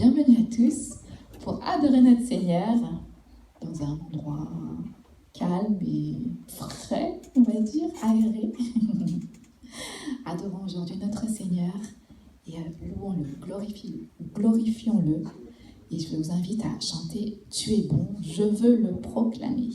bienvenue à tous pour adorer notre Seigneur dans un endroit calme et frais, on va dire, aéré. Adorons aujourd'hui notre Seigneur et louons-le, glorifions-le. Et je vous invite à chanter « Tu es bon, je veux le proclamer ».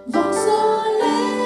Vent, soleil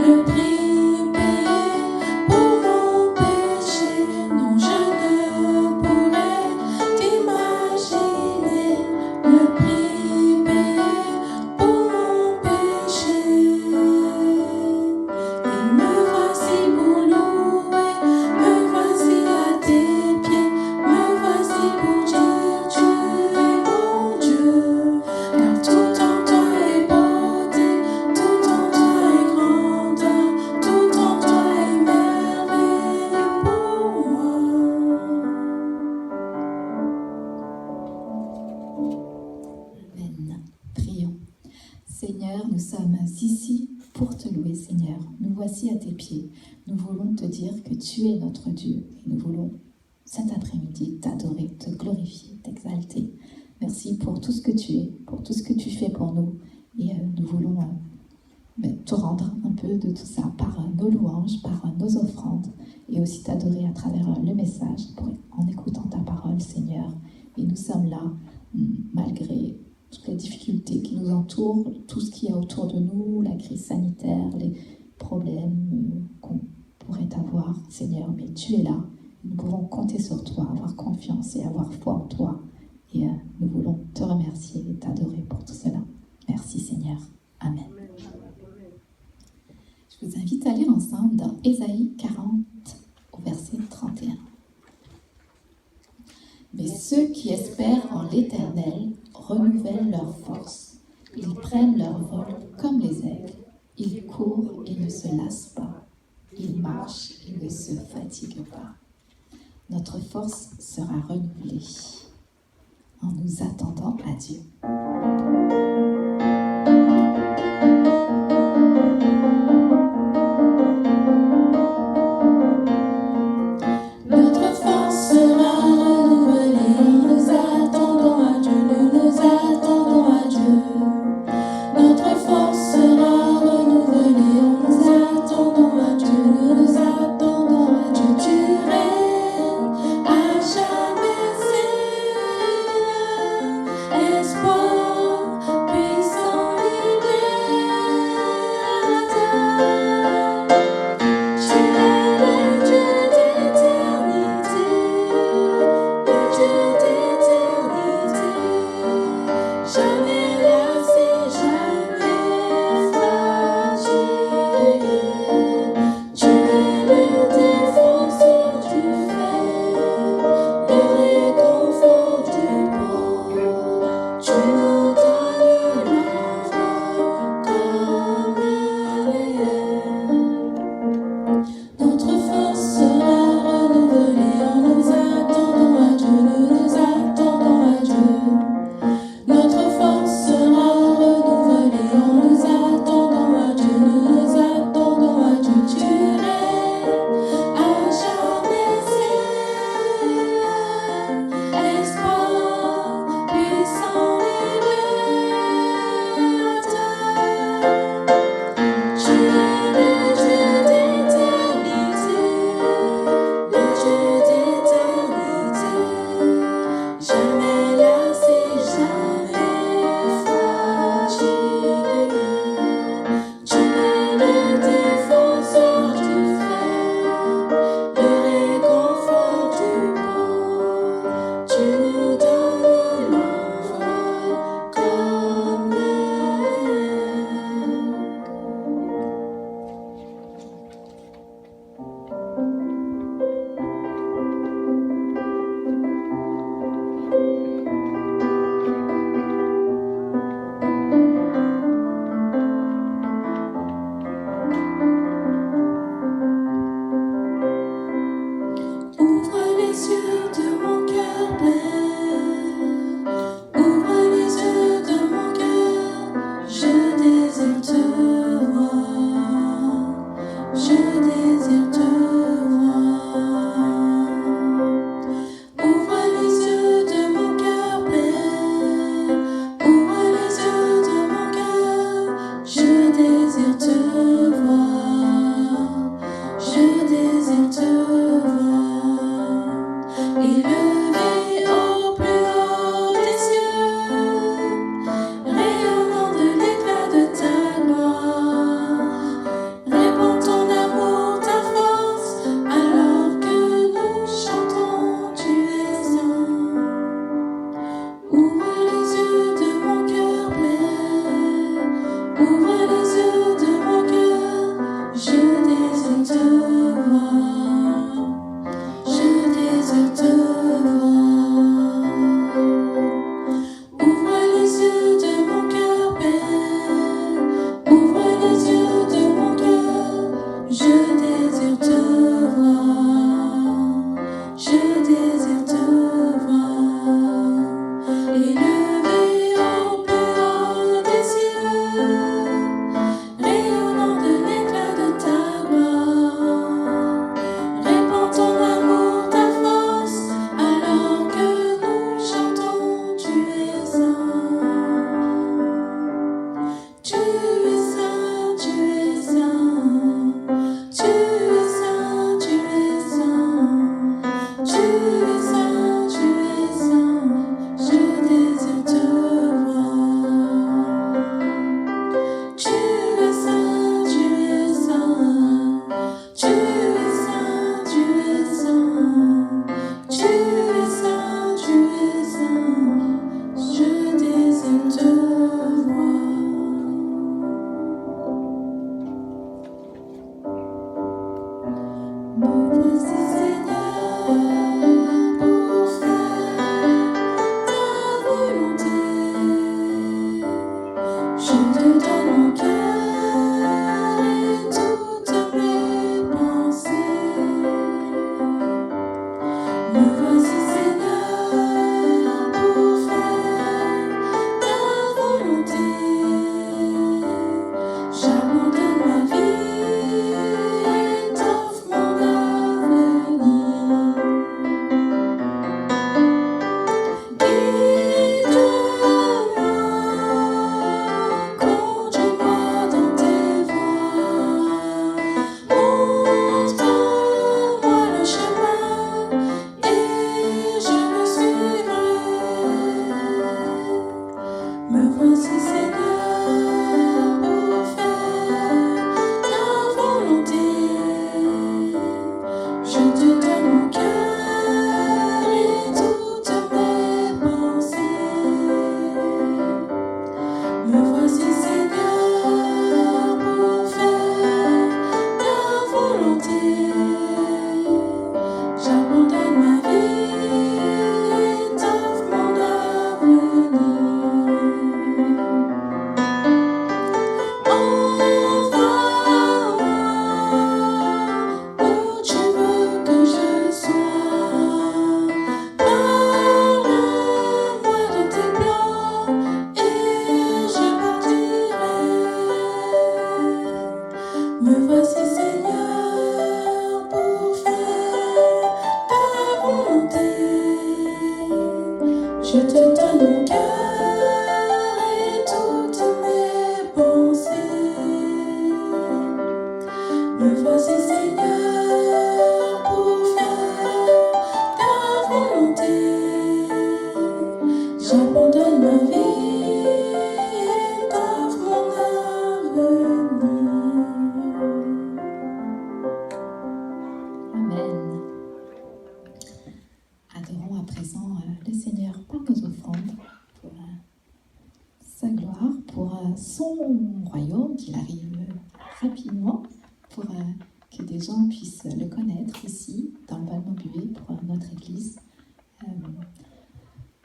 le prix payé pour mon péché. Non, je ne pourrais t'imaginer le prix payé pour mon péché. Et me voici pour louer, me voici à tes pieds, me voici pour dire tu es mon Dieu. Car tout en toi est beauté, tout en toi est grandeur, tout en toi est merveilleux pour moi. Amen. Prions. Seigneur, nous sommes ici pour te louer, Seigneur. Nous voici à tes pieds. Nous voulons te dire que tu es notre Dieu. Et nous voulons cet après-midi t'adorer, te glorifier, t'exalter. Merci pour tout ce que tu es, pour tout ce que tu fais pour nous. Et nous voulons te rendre un peu de tout ça par nos louanges, par nos offrandes. Et aussi t'adorer à travers le message, en écoutant ta parole, Seigneur. Et nous sommes là, malgré toutes les difficultés qui nous entourent, tout ce qu'il y a autour de nous, la crise sanitaire, les problèmes qu'on pourrait avoir, Seigneur, mais tu es là. Nous pouvons compter sur toi, avoir confiance et avoir foi en toi. Et nous voulons te remercier et t'adorer pour tout cela. Merci Seigneur. Amen. Je vous invite à lire ensemble dans Ésaïe 40 au verset 31. Mais ceux qui espèrent en l'Éternel renouvellent leur force. Ils prennent leur vol comme les aigles. Ils courent et ne se lassent pas. Ils marchent et ne se fatiguent pas. Notre force sera renouvelée en nous attendant à Dieu. Notre force sera renouvelée en nous attendant à Dieu. Nous nous attendons à Dieu. Notre force sera renouvelée en nous attendant à Dieu. Nous nous attendons à Dieu. Tu règnes à jamais, Seigneur. Espoir.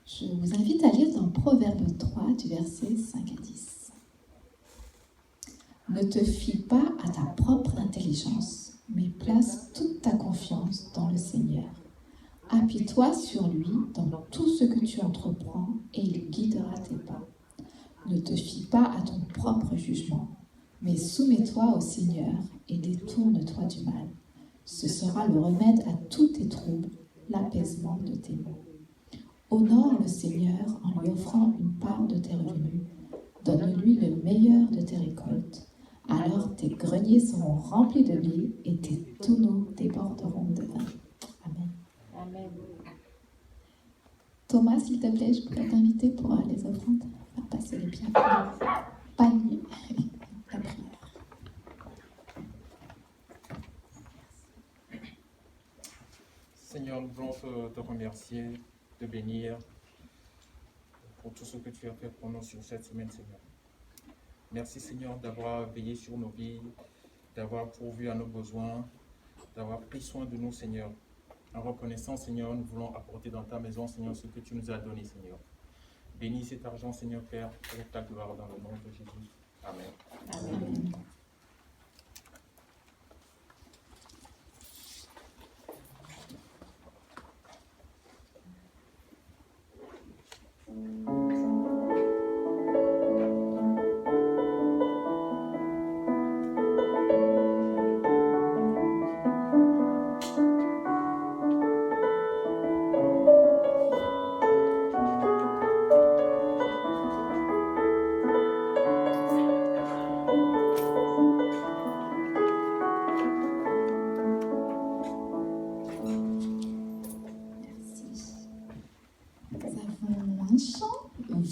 Je vous invite à lire dans Proverbe 3, du verset 5 à 10. Ne te fie pas à ta propre intelligence, mais place toute ta confiance dans le Seigneur. Appuie-toi sur lui dans tout ce que tu entreprends et il guidera tes pas. Ne te fie pas à ton propre jugement, mais soumets-toi au Seigneur et détourne-toi du mal. Ce sera le remède à tous tes troubles, l'apaisement de tes maux. Honore le Seigneur en lui offrant une part de tes revenus. Donne-lui le meilleur de tes récoltes. Alors tes greniers seront remplis de blé et tes tonneaux déborderont de vin. Amen. Amen. Thomas, s'il te plaît, je pourrais t'inviter pour les offrandes, faire passer les biens, le panier et la prière. Seigneur, nous voulons te remercier, te bénir pour tout ce que tu as fait pour nous sur cette semaine, Seigneur. Merci, Seigneur, d'avoir veillé sur nos vies, d'avoir pourvu à nos besoins, d'avoir pris soin de nous, Seigneur. En reconnaissant, Seigneur, nous voulons apporter dans ta maison, Seigneur, ce que tu nous as donné, Seigneur. Bénis cet argent, Seigneur Père, pour ta gloire dans le nom de Jésus. Amen. Amen.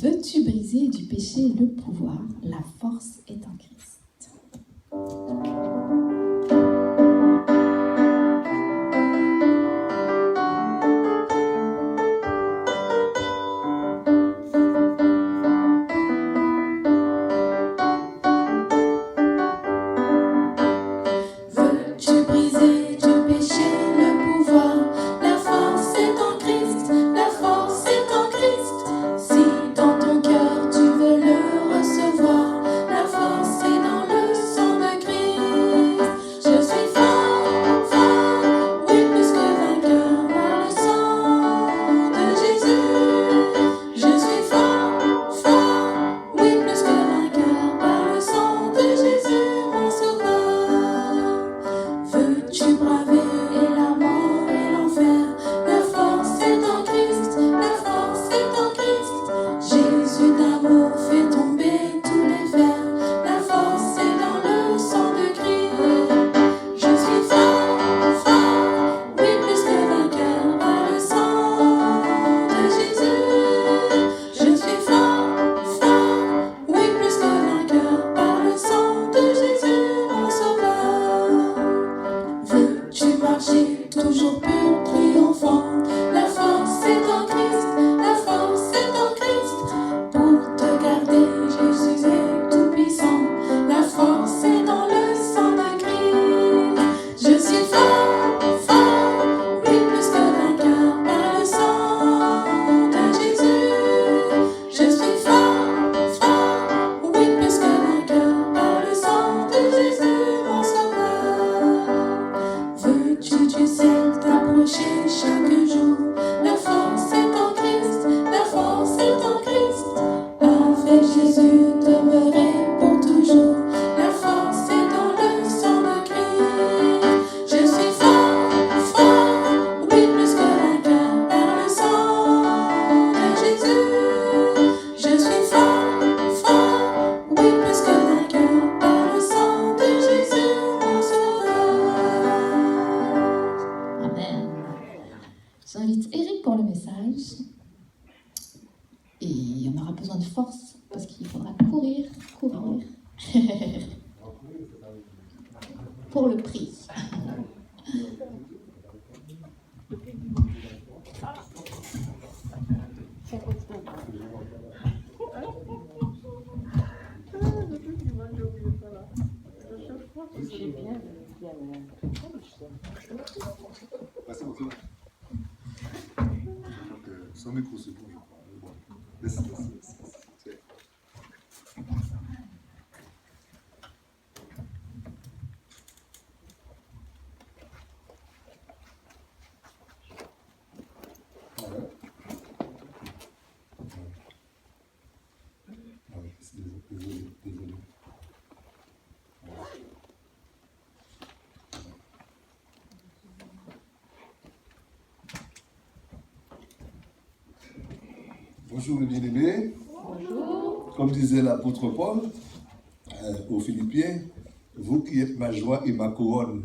Veux-tu briser du péché le pouvoir? La force est en Christ. Veux-tu briser du péché le pouvoir? La force est en Christ, la force est en Christ. Si dans ton cœur tu veux le recevoir, la force est dans le sang de Christ. Je suis fort, fort, oui plus que vainqueur par le sang de Jésus. Je suis fort, fort, oui plus que vainqueur par le sang de Jésus, mon sauveur. Veux-tu braver la mort et l'enfer? La force est en Christ, la force est en Christ. Jésus d'amour fait tomber tous les fers. La force est dans le sang de Christ. Je suis fort, fort, oui plus que vainqueur par le sang de Jésus. Je suis fort, fort, oui plus que vainqueur par le sang de Jésus, mon sauveur. Veux-tu marcher toujours pur, triomphant? La force est en Christ, la force est en Christ. Pour te garder, Jésus est tout puissant. La force est dans le sang de Christ. Je suis fort, fort, oui plus que vainqueur par le sang de Jésus. Je suis fort, fort, oui plus que vainqueur par le sang de Jésus, mon sauveur. Veux-tu du ciel t'approcher chaque jour? La force est en Christ, la force est en Christ. Avec Jésus demeurer pour toujours. La force est dans le sang de Christ. Je suis fort, fort, oui plus que vainqueur par le sang de Jésus. Je suis fort, fort, oui plus que vainqueur par le sang de Jésus, mon sauveur. Amen. J'invite Eric pour le message. Et on aura besoin de force parce qu'il faudra courir. Pour le prix. Sans micro, c'est bon, je crois. Bon. Laisse. Voilà. Ah oui, désolé. Bonjour les bien-aimés. Bonjour. Comme disait l'apôtre Paul aux Philippiens, vous qui êtes ma joie et ma couronne,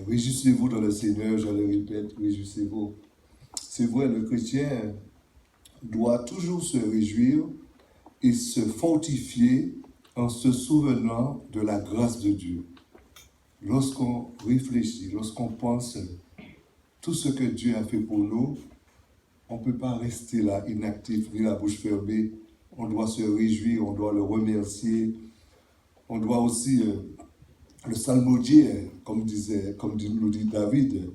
réjouissez-vous dans le Seigneur, je le répète, réjouissez-vous. C'est vrai, le chrétien doit toujours se réjouir et se fortifier en se souvenant de la grâce de Dieu. Lorsqu'on réfléchit, lorsqu'on pense tout ce que Dieu a fait pour nous, on ne peut pas rester là, inactif, ni la bouche fermée. On doit se réjouir, on doit le remercier. On doit aussi, le psalmodier, comme nous dit David,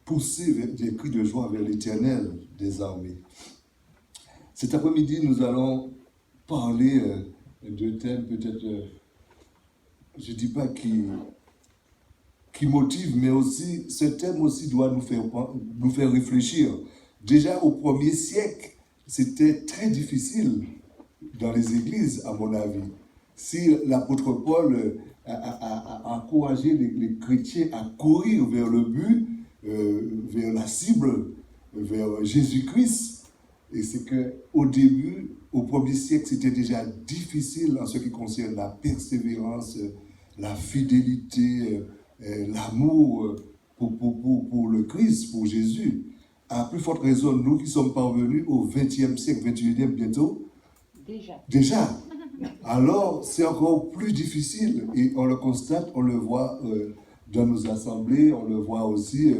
pousser des cris de joie vers l'Éternel des armées. Cet après-midi, nous allons parler de thèmes peut-être, je ne dis pas qui motive, mais aussi, ce thème aussi doit nous faire réfléchir. Déjà au 1er siècle, c'était très difficile dans les églises, à mon avis. Si l'apôtre Paul a encouragé les chrétiens à courir vers le but, vers la cible, vers Jésus-Christ, et c'est qu'au début, au 1er siècle, c'était déjà difficile en ce qui concerne la persévérance, la fidélité, l'amour pour le Christ, pour Jésus. à plus forte raison, nous qui sommes parvenus au XXe siècle, XXIe bientôt, déjà. Alors, c'est encore plus difficile et on le constate, on le voit dans nos assemblées, on le voit aussi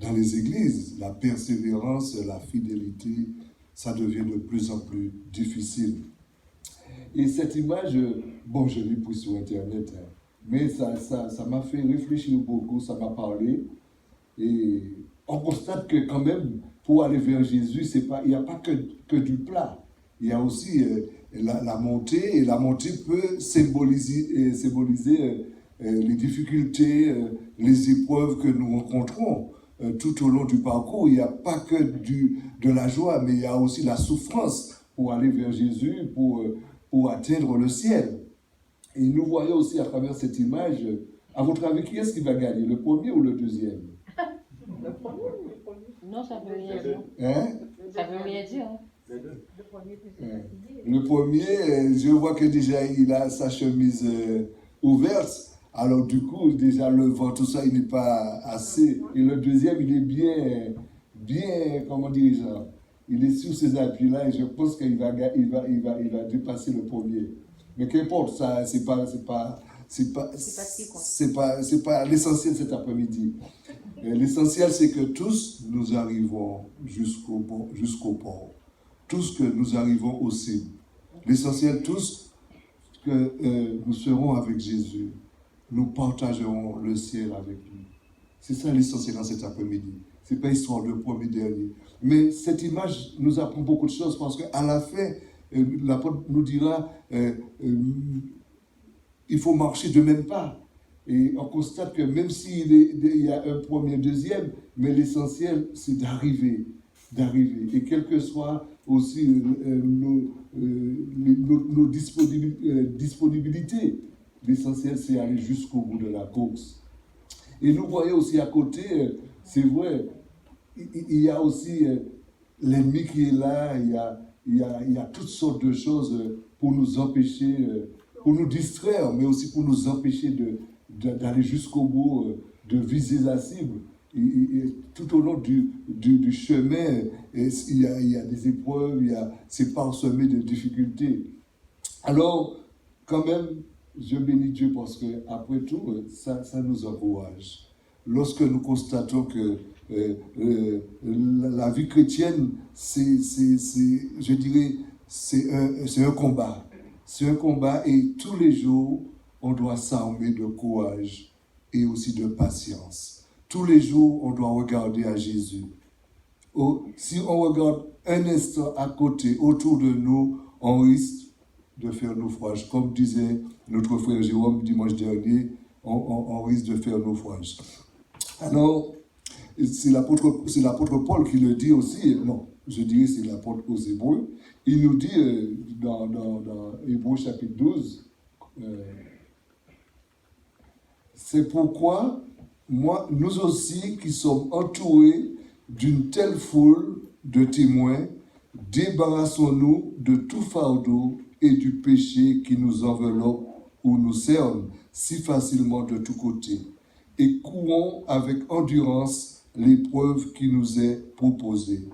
dans les églises. La persévérance, la fidélité, ça devient de plus en plus difficile. Et cette image, bon, je l'ai prise sur Internet, hein, mais ça m'a fait réfléchir beaucoup, ça m'a parlé. Et on constate que quand même, pour aller vers Jésus, il n'y a pas que du plat. Il y a aussi la montée, et la montée peut symboliser les difficultés, les épreuves que nous rencontrons tout au long du parcours. Il n'y a pas que de la joie, mais il y a aussi la souffrance pour aller vers Jésus, pour atteindre le ciel. Et nous voyons aussi à travers cette image, à votre avis, qui est-ce qui va gagner, le premier ou le deuxième? Le premier. Non, ça veut rien dire. Hein? Ça veut rien dire. Le premier, je vois que déjà il a sa chemise ouverte. Alors du coup, déjà le vent, tout ça, il n'est pas assez. Et le deuxième, il est bien, comment dire, il est sur ses appuis-là et je pense qu'il va dépasser le premier. Mais qu'importe, ça, c'est pas l'essentiel cet après-midi. L'essentiel, c'est que tous nous arrivons jusqu'au port. Tous que nous arrivons au ciel. L'essentiel, tous que nous serons avec Jésus. Nous partagerons le ciel avec lui. C'est ça l'essentiel dans cet après-midi. Ce n'est pas histoire de premier dernier. Mais cette image nous apprend beaucoup de choses parce qu'à la fin, l'apôtre nous dira il faut marcher de même pas. Et on constate que même s'il y a un premier, deuxième, mais l'essentiel, c'est d'arriver. Et quelles que soient aussi nos disponibilités, l'essentiel, c'est aller jusqu'au bout de la course. Et nous voyons aussi à côté, c'est vrai, il y a aussi l'ennemi qui est là, il y a toutes sortes de choses pour nous empêcher, pour nous distraire, mais aussi pour nous empêcher d'aller jusqu'au bout, de viser la cible. Et tout au long du chemin, il y a des épreuves, c'est parsemé de difficultés. Alors, quand même, je bénis Dieu parce que après tout, ça nous encourage. Lorsque nous constatons que la vie chrétienne, je dirais, c'est un combat. C'est un combat et tous les jours, on doit s'armer de courage et aussi de patience. Tous les jours, on doit regarder à Jésus. Si on regarde un instant à côté, autour de nous, on risque de faire naufrage. Comme disait notre frère Jérôme dimanche dernier, on risque de faire naufrage. Alors, c'est l'apôtre Paul qui le dit aussi, non, je dirais c'est l'apôtre aux Hébreux. Il nous dit dans Hébreux chapitre 12, c'est pourquoi nous aussi qui sommes entourés d'une telle foule de témoins, débarrassons-nous de tout fardeau et du péché qui nous enveloppe ou nous cerne si facilement de tous côtés, et courons avec endurance l'épreuve qui nous est proposée.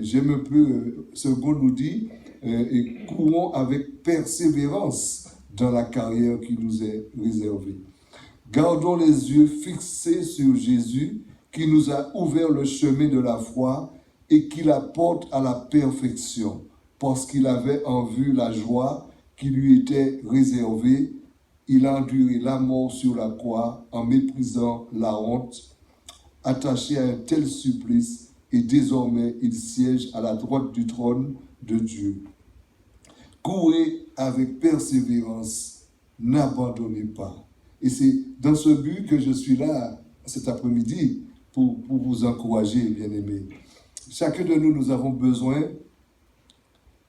J'aime un peu ce qu'on nous dit, et courons avec persévérance dans la carrière qui nous est réservée. Gardons les yeux fixés sur Jésus qui nous a ouvert le chemin de la foi et qui la porte à la perfection parce qu'il avait en vue la joie qui lui était réservée. Il a enduré la mort sur la croix en méprisant la honte, attaché à un tel supplice et désormais il siège à la droite du trône de Dieu. Courez avec persévérance, n'abandonnez pas. Et c'est dans ce but que je suis là cet après-midi pour vous encourager, bien-aimés. Chacun de nous avons besoin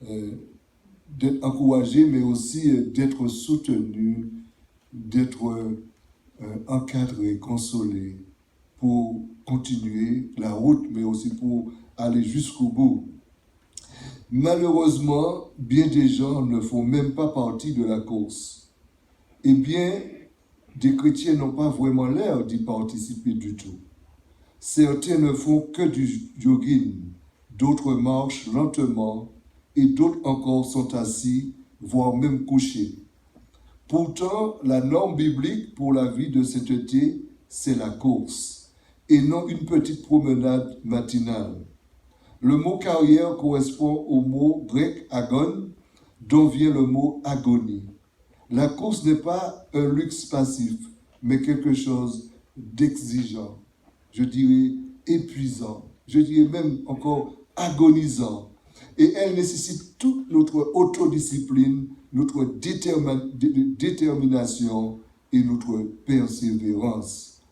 d'être encouragés, mais aussi d'être soutenus, d'être encadrés, consolés pour continuer la route, mais aussi pour aller jusqu'au bout. Malheureusement, bien des gens ne font même pas partie de la course. Eh bien, des chrétiens n'ont pas vraiment l'air d'y participer du tout. Certains ne font que du jogging, d'autres marchent lentement et d'autres encore sont assis, voire même couchés. Pourtant, la norme biblique pour la vie de sainteté, c'est la course, et non une petite promenade matinale. Le mot carrière correspond au mot grec agon, dont vient le mot agonie. La course n'est pas un luxe passif, mais quelque chose d'exigeant, je dirais épuisant, je dirais même encore agonisant. Et elle nécessite toute notre autodiscipline, notre détermination et notre persévérance.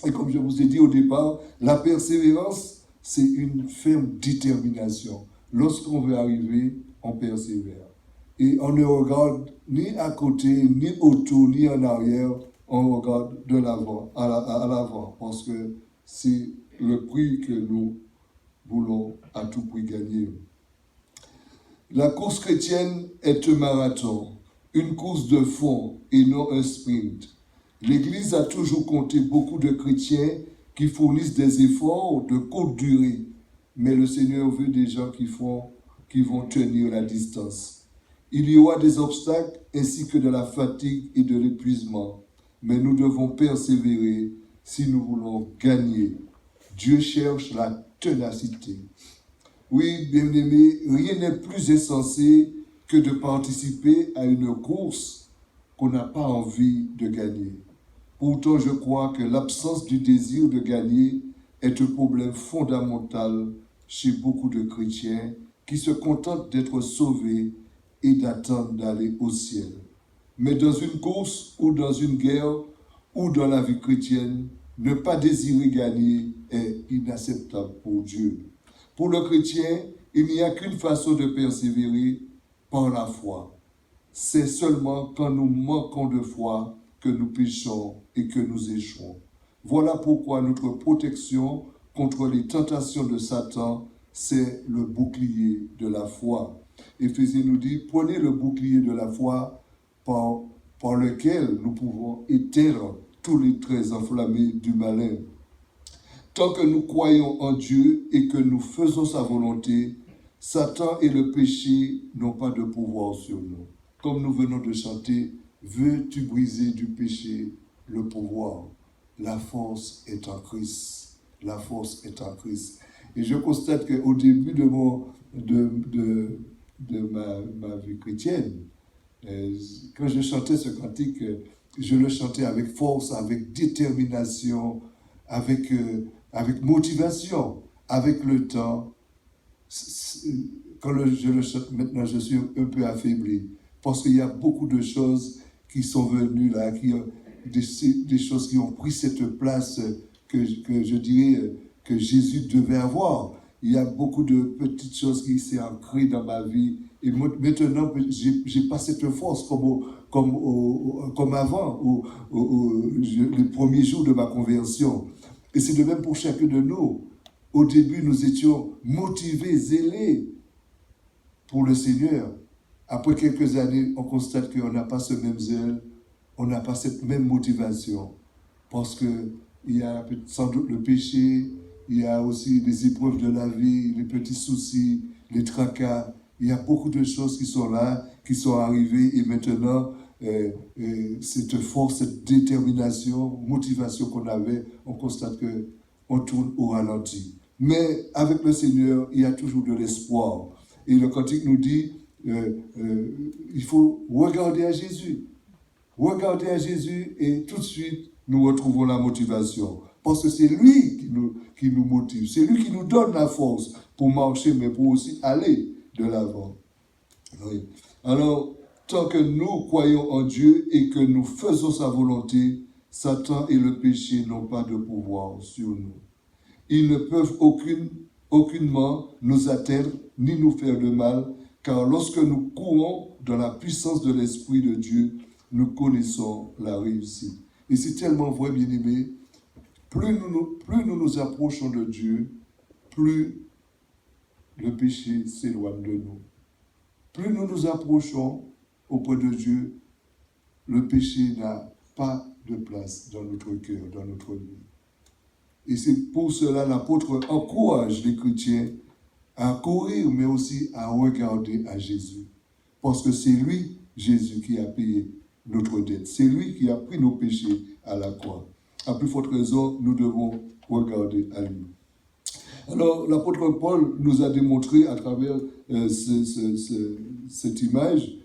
Et comme je vous ai dit au départ, la persévérance, c'est une ferme détermination. Lorsqu'on veut arriver, on persévère. Et on ne regarde ni à côté, ni autour, ni en arrière, on regarde de l'avant, à l'avant, parce que c'est le prix que nous voulons à tout prix gagner. La course chrétienne est un marathon, une course de fond et non un sprint. L'Église a toujours compté beaucoup de chrétiens qui fournissent des efforts de courte durée, mais le Seigneur veut des gens qui vont tenir la distance. Il y aura des obstacles ainsi que de la fatigue et de l'épuisement, mais nous devons persévérer si nous voulons gagner. Dieu cherche la ténacité. Oui, bien-aimés, rien n'est plus insensé que de participer à une course qu'on n'a pas envie de gagner. Pourtant, je crois que l'absence du désir de gagner est un problème fondamental chez beaucoup de chrétiens qui se contentent d'être sauvés et d'attendre d'aller au ciel. Mais dans une course ou dans une guerre ou dans la vie chrétienne, ne pas désirer gagner est inacceptable pour Dieu. Pour le chrétien, il n'y a qu'une façon de persévérer, par la foi. C'est seulement quand nous manquons de foi que nous péchons et que nous échouons. Voilà pourquoi notre protection contre les tentations de Satan, c'est le bouclier de la foi. Éphésiens nous dit, prenez le bouclier de la foi par lequel nous pouvons éteindre tous les traits enflammés du malin. Tant que nous croyons en Dieu et que nous faisons sa volonté, Satan et le péché n'ont pas de pouvoir sur nous. Comme nous venons de chanter, veux-tu briser du péché le pouvoir? La force est en Christ. La force est en Christ. Et je constate qu'au début de ma vie chrétienne, quand je chantais ce cantique, je le chantais avec force, avec détermination, avec motivation, avec le temps. Quand je le chante maintenant, je suis un peu affaibli, parce qu'il y a beaucoup de choses qui sont venues là, des choses qui ont pris cette place que je dirais que Jésus devait avoir. Il y a beaucoup de petites choses qui s'est ancrées dans ma vie. Et maintenant, j'ai pas cette force comme avant, les premiers jours de ma conversion. Et c'est de même pour chacun de nous. Au début, nous étions motivés, zélés pour le Seigneur. Après quelques années, on constate qu'on n'a pas ce même zèle, on n'a pas cette même motivation. Parce qu'il y a sans doute le péché, il y a aussi les épreuves de la vie, les petits soucis, les tracas. Il y a beaucoup de choses qui sont là, qui sont arrivées. Et maintenant, cette force, cette détermination, motivation qu'on avait, on constate qu'on tourne au ralenti. Mais avec le Seigneur, il y a toujours de l'espoir. Et le cantique nous dit, il faut regarder à Jésus. Regarder à Jésus et tout de suite, nous retrouvons la motivation. Parce que c'est lui qui nous motive. C'est lui qui nous donne la force pour marcher, mais pour aussi aller de l'avant. Oui. Alors, tant que nous croyons en Dieu et que nous faisons sa volonté, Satan et le péché n'ont pas de pouvoir sur nous. Ils ne peuvent aucunement nous atteindre ni nous faire de mal, car lorsque nous courons dans la puissance de l'Esprit de Dieu, nous connaissons la réussite. Et c'est tellement vrai, bien-aimés, plus nous nous approchons de Dieu, plus le péché s'éloigne de nous. Plus nous nous approchons auprès de Dieu, le péché n'a pas de place dans notre cœur, dans notre vie. Et c'est pour cela l'apôtre encourage les chrétiens à courir, mais aussi à regarder à Jésus. Parce que c'est lui, Jésus, qui a payé notre dette. C'est lui qui a pris nos péchés à la croix. À plus forte raison, nous devons regarder à lui. Alors, l'apôtre Paul nous a démontré à travers cette image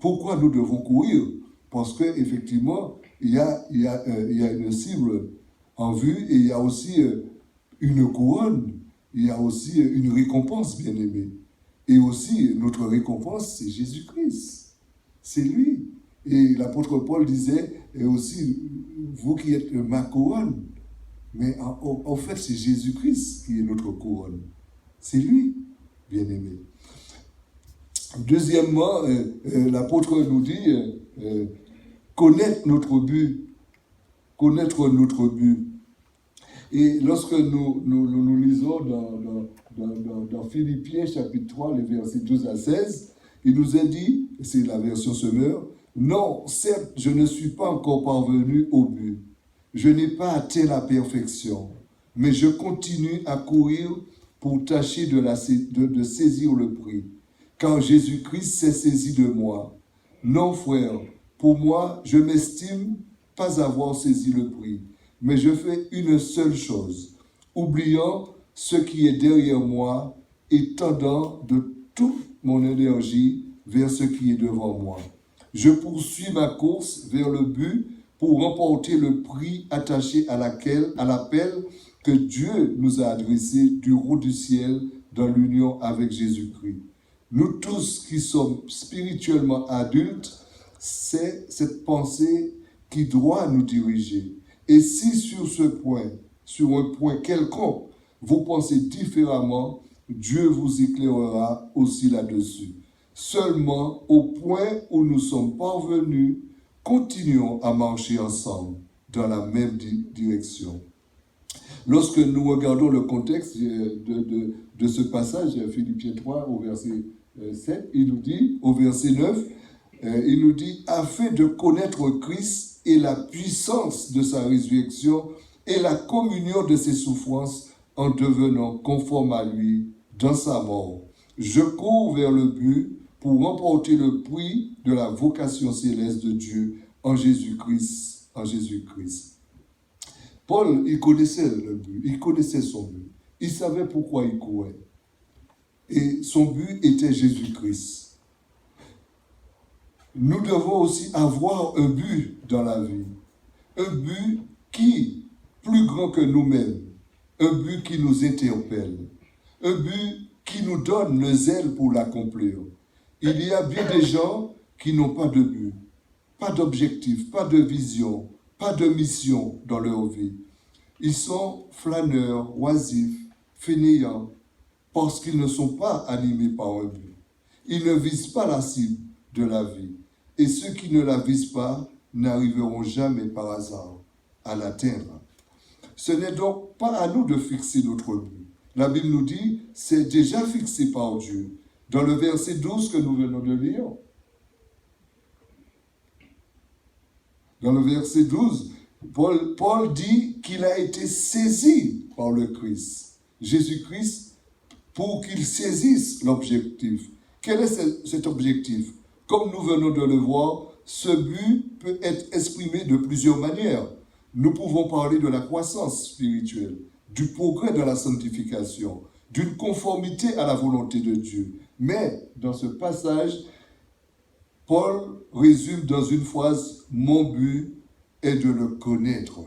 pourquoi nous devons courir. Parce qu'effectivement, il y a une cible en vue et il y a aussi une couronne, il y a aussi une récompense, bien aimé. Et aussi, notre récompense, c'est Jésus-Christ. C'est lui. Et l'apôtre Paul disait, et aussi, vous qui êtes ma couronne, mais en fait, c'est Jésus-Christ qui est notre couronne. C'est lui, bien aimé. Deuxièmement, l'apôtre nous dit, connaître notre but. Connaître notre but. Et lorsque nous lisons dans Philippiens chapitre 3, les versets 12 à 16, il nous est dit, c'est la version Semeur, « Non, certes, je ne suis pas encore parvenu au but. Je n'ai pas atteint la perfection, mais je continue à courir pour tâcher de saisir le prix. Car Jésus-Christ s'est saisi de moi. Non, frère, pour moi, je m'estime pas avoir saisi le prix, mais je fais une seule chose, oubliant ce qui est derrière moi et tendant de toute mon énergie vers ce qui est devant moi. Je poursuis ma course vers le but pour remporter le prix attaché à l'appel que Dieu nous a adressé du haut du ciel dans l'union avec Jésus-Christ. Nous tous qui sommes spirituellement adultes, c'est cette pensée qui doit nous diriger. Et si sur un point quelconque, vous pensez différemment, Dieu vous éclairera aussi là-dessus. Seulement, au point où nous sommes parvenus, continuons à marcher ensemble dans la même direction. Lorsque nous regardons le contexte de ce passage, Philippiens 3 au verset 7, il nous dit, au verset 9, il nous dit « Afin de connaître Christ et la puissance de sa résurrection et la communion de ses souffrances en devenant conforme à lui dans sa mort. Je cours vers le but pour remporter le prix de la vocation céleste de Dieu en Jésus-Christ. En Jésus-Christ. » Paul, il connaissait le but, il connaissait son but. Il savait pourquoi il courait. Et son but était Jésus-Christ. Nous devons aussi avoir un but dans la vie. Un but qui, plus grand que nous-mêmes, un but qui nous interpelle, un but qui nous donne le zèle pour l'accomplir. Il y a bien des gens qui n'ont pas de but, pas d'objectif, pas de vision, pas de mission dans leur vie. Ils sont flâneurs, oisifs, fainéants, parce qu'ils ne sont pas animés par un but. Ils ne visent pas la cible de la vie. Et ceux qui ne la visent pas n'arriveront jamais par hasard à l'atteindre. Ce n'est donc pas à nous de fixer notre but. La Bible nous dit, c'est déjà fixé par Dieu. Dans le verset 12 que nous venons de lire, dans le verset 12, Paul dit qu'il a été saisi par le Christ, Jésus-Christ, pour qu'il saisisse l'objectif. Quel est cet objectif? Comme nous venons de le voir, ce but peut être exprimé de plusieurs manières. Nous pouvons parler de la croissance spirituelle, du progrès de la sanctification, d'une conformité à la volonté de Dieu. Mais dans ce passage, Paul résume dans une phrase « Mon but est de le connaître ».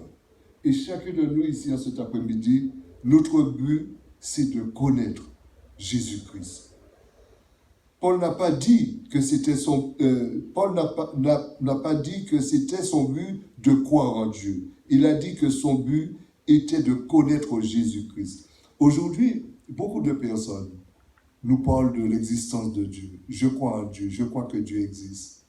Et chacun de nous ici en cet après-midi, notre but, c'est de connaître Jésus-Christ. Paul n'a pas dit que c'était son but de croire en Dieu. Il a dit que son but était de connaître Jésus-Christ. Aujourd'hui, beaucoup de personnes nous parlent de l'existence de Dieu. Je crois en Dieu, je crois que Dieu existe.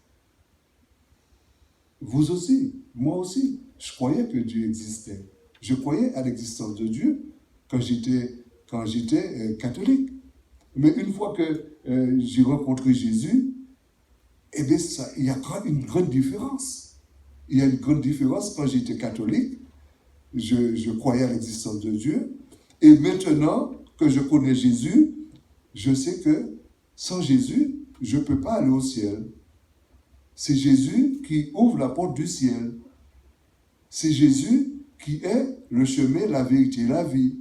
Vous aussi, moi aussi, je croyais que Dieu existait. Je croyais à l'existence de Dieu quand j'étais catholique. Mais une fois que j'ai rencontré Jésus, eh bien, il y a une grande différence. Il y a une grande différence quand j'étais catholique je croyais à l'existence de Dieu. Et maintenant que je connais Jésus, je sais que sans Jésus, je ne peux pas aller au ciel. C'est Jésus qui ouvre la porte du ciel. C'est Jésus qui est le chemin, la vérité et la vie.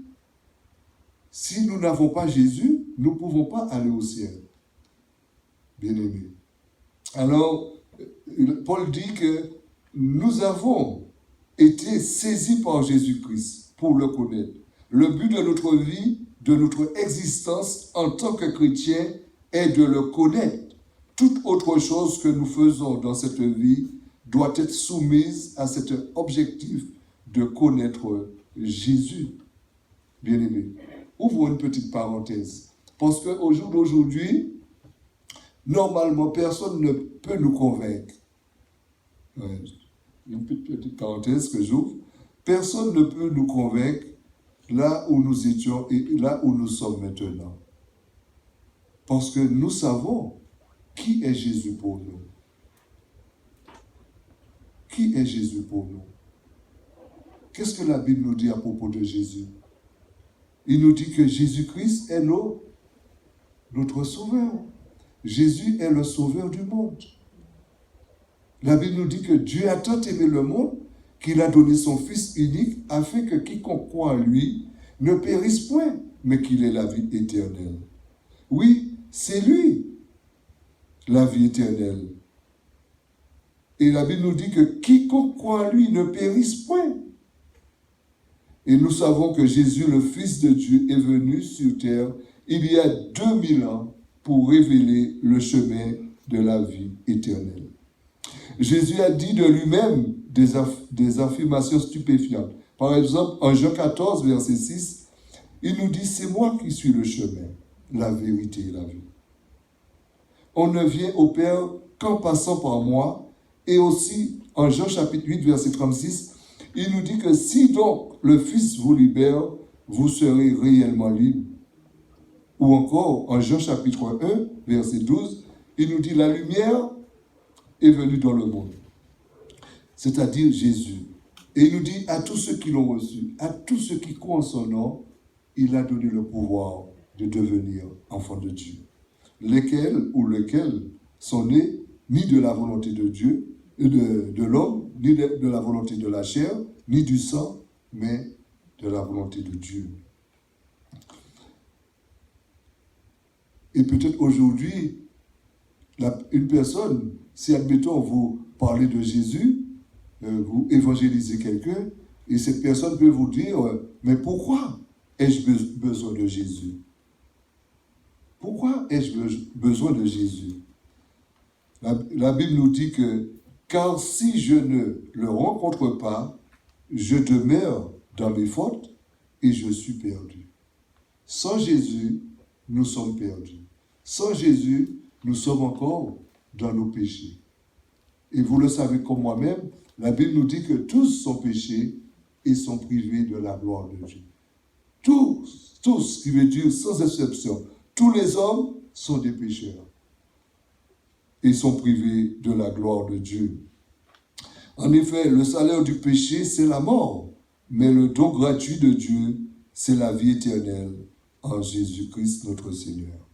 Si nous n'avons pas Jésus, nous ne pouvons pas aller au ciel. Bien-aimés. Alors, Paul dit que nous avons été saisis par Jésus-Christ pour le connaître. Le but de notre vie, de notre existence en tant que chrétien est de le connaître. Toute autre chose que nous faisons dans cette vie doit être soumise à cet objectif de connaître Jésus. Bien-aimé. Ouvrons une petite parenthèse. Parce qu'au jour d'aujourd'hui, normalement, personne ne peut nous convaincre. Ouais. Une petite parenthèse que j'ouvre. Personne ne peut nous convaincre là où nous étions et là où nous sommes maintenant. Parce que nous savons qui est Jésus pour nous. Qui est Jésus pour nous? Qu'est-ce que la Bible nous dit à propos de Jésus? Il nous dit que Jésus-Christ est notre sauveur. Jésus est le sauveur du monde. La Bible nous dit que Dieu a tant aimé le monde qu'il a donné son Fils unique afin que quiconque croit en lui ne périsse point, mais qu'il ait la vie éternelle. Oui, c'est lui, la vie éternelle. Et la Bible nous dit que quiconque croit en lui ne périsse point. Et nous savons que Jésus, le Fils de Dieu, est venu sur terre il y a 2000 ans pour révéler le chemin de la vie éternelle. Jésus a dit de lui-même des affirmations stupéfiantes. Par exemple, en Jean 14, verset 6, il nous dit « C'est moi qui suis le chemin, la vérité et la vie. On ne vient au Père qu'en passant par moi. » Et aussi, en Jean chapitre 8, verset 36, il nous dit que si donc le Fils vous libère, vous serez réellement libre. Ou encore, en Jean chapitre 1, verset 12, il nous dit la lumière est venue dans le monde. C'est-à-dire Jésus. Et il nous dit à tous ceux qui l'ont reçu, à tous ceux qui croient en son nom, il a donné le pouvoir de devenir enfants de Dieu. Lesquels sont nés ni de la volonté de Dieu, de l'homme, ni de la volonté de la chair, ni du sang, mais de la volonté de Dieu. Et peut-être aujourd'hui, une personne, si admettons vous parlez de Jésus, vous évangélisez quelqu'un, et cette personne peut vous dire, mais pourquoi ai-je besoin de Jésus? Pourquoi ai-je besoin de Jésus? La Bible nous dit que, car si je ne le rencontre pas, je demeure dans mes fautes et je suis perdu. Sans Jésus, nous sommes perdus. Sans Jésus, nous sommes encore dans nos péchés. Et vous le savez comme moi-même, la Bible nous dit que tous sont péchés et sont privés de la gloire de Dieu. Tous, qui veut dire sans exception, tous les hommes sont des pécheurs et sont privés de la gloire de Dieu. En effet, le salaire du péché, c'est la mort, mais le don gratuit de Dieu, c'est la vie éternelle en Jésus-Christ notre Seigneur.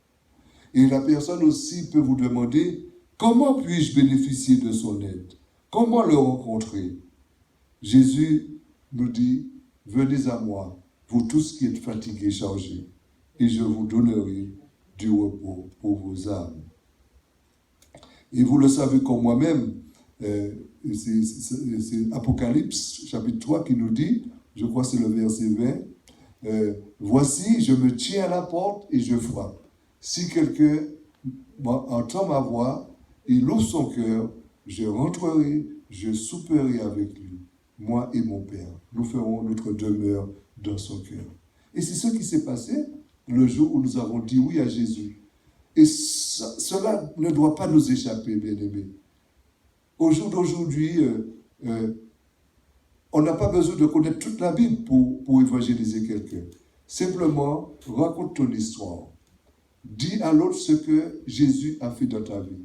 Et la personne aussi peut vous demander, comment puis-je bénéficier de son aide? Comment le rencontrer? Jésus nous dit, venez à moi, vous tous qui êtes fatigués, chargés, et je vous donnerai du repos pour vos âmes. Et vous le savez comme moi-même, c'est Apocalypse, chapitre 3, qui nous dit, je crois que c'est le verset 20, voici, je me tiens à la porte et je frappe. Si quelqu'un entend ma voix, il ouvre son cœur, je rentrerai, je souperai avec lui, moi et mon Père. Nous ferons notre demeure dans son cœur. Et c'est ce qui s'est passé le jour où nous avons dit oui à Jésus. Et cela ne doit pas nous échapper, bien-aimés. Au jour d'aujourd'hui, on n'a pas besoin de connaître toute la Bible pour évangéliser quelqu'un. Simplement, raconte ton histoire. Dis à l'autre ce que Jésus a fait dans ta vie.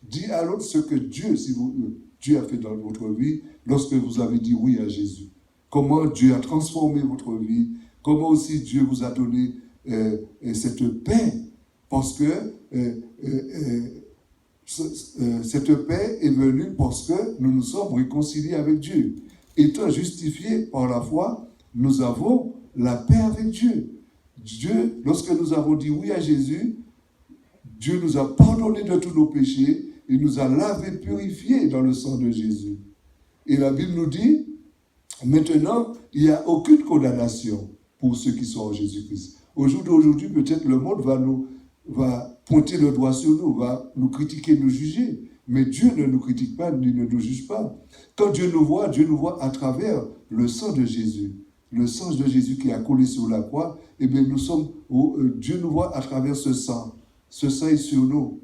Dis à l'autre ce que Dieu a fait dans votre vie lorsque vous avez dit oui à Jésus. comment Dieu a transformé votre vie, comment aussi Dieu vous a donné cette paix, parce que cette paix est venue parce que nous nous sommes réconciliés avec Dieu. Étant justifiés par la foi, nous avons la paix avec Dieu. Dieu, lorsque nous avons dit oui à Jésus, Dieu nous a pardonné de tous nos péchés et nous a lavés, purifiés dans le sang de Jésus. Et la Bible nous dit, maintenant, il n'y a aucune condamnation pour ceux qui sont en Jésus-Christ. Au jour d'aujourd'hui, peut-être le monde va pointer le doigt sur nous, va nous critiquer, nous juger. Mais Dieu ne nous critique pas, ni ne nous juge pas. Quand Dieu nous voit à travers le sang de Jésus. Le sang de Jésus qui a coulé sur la croix, eh bien Dieu nous voit à travers ce sang. Ce sang est sur nous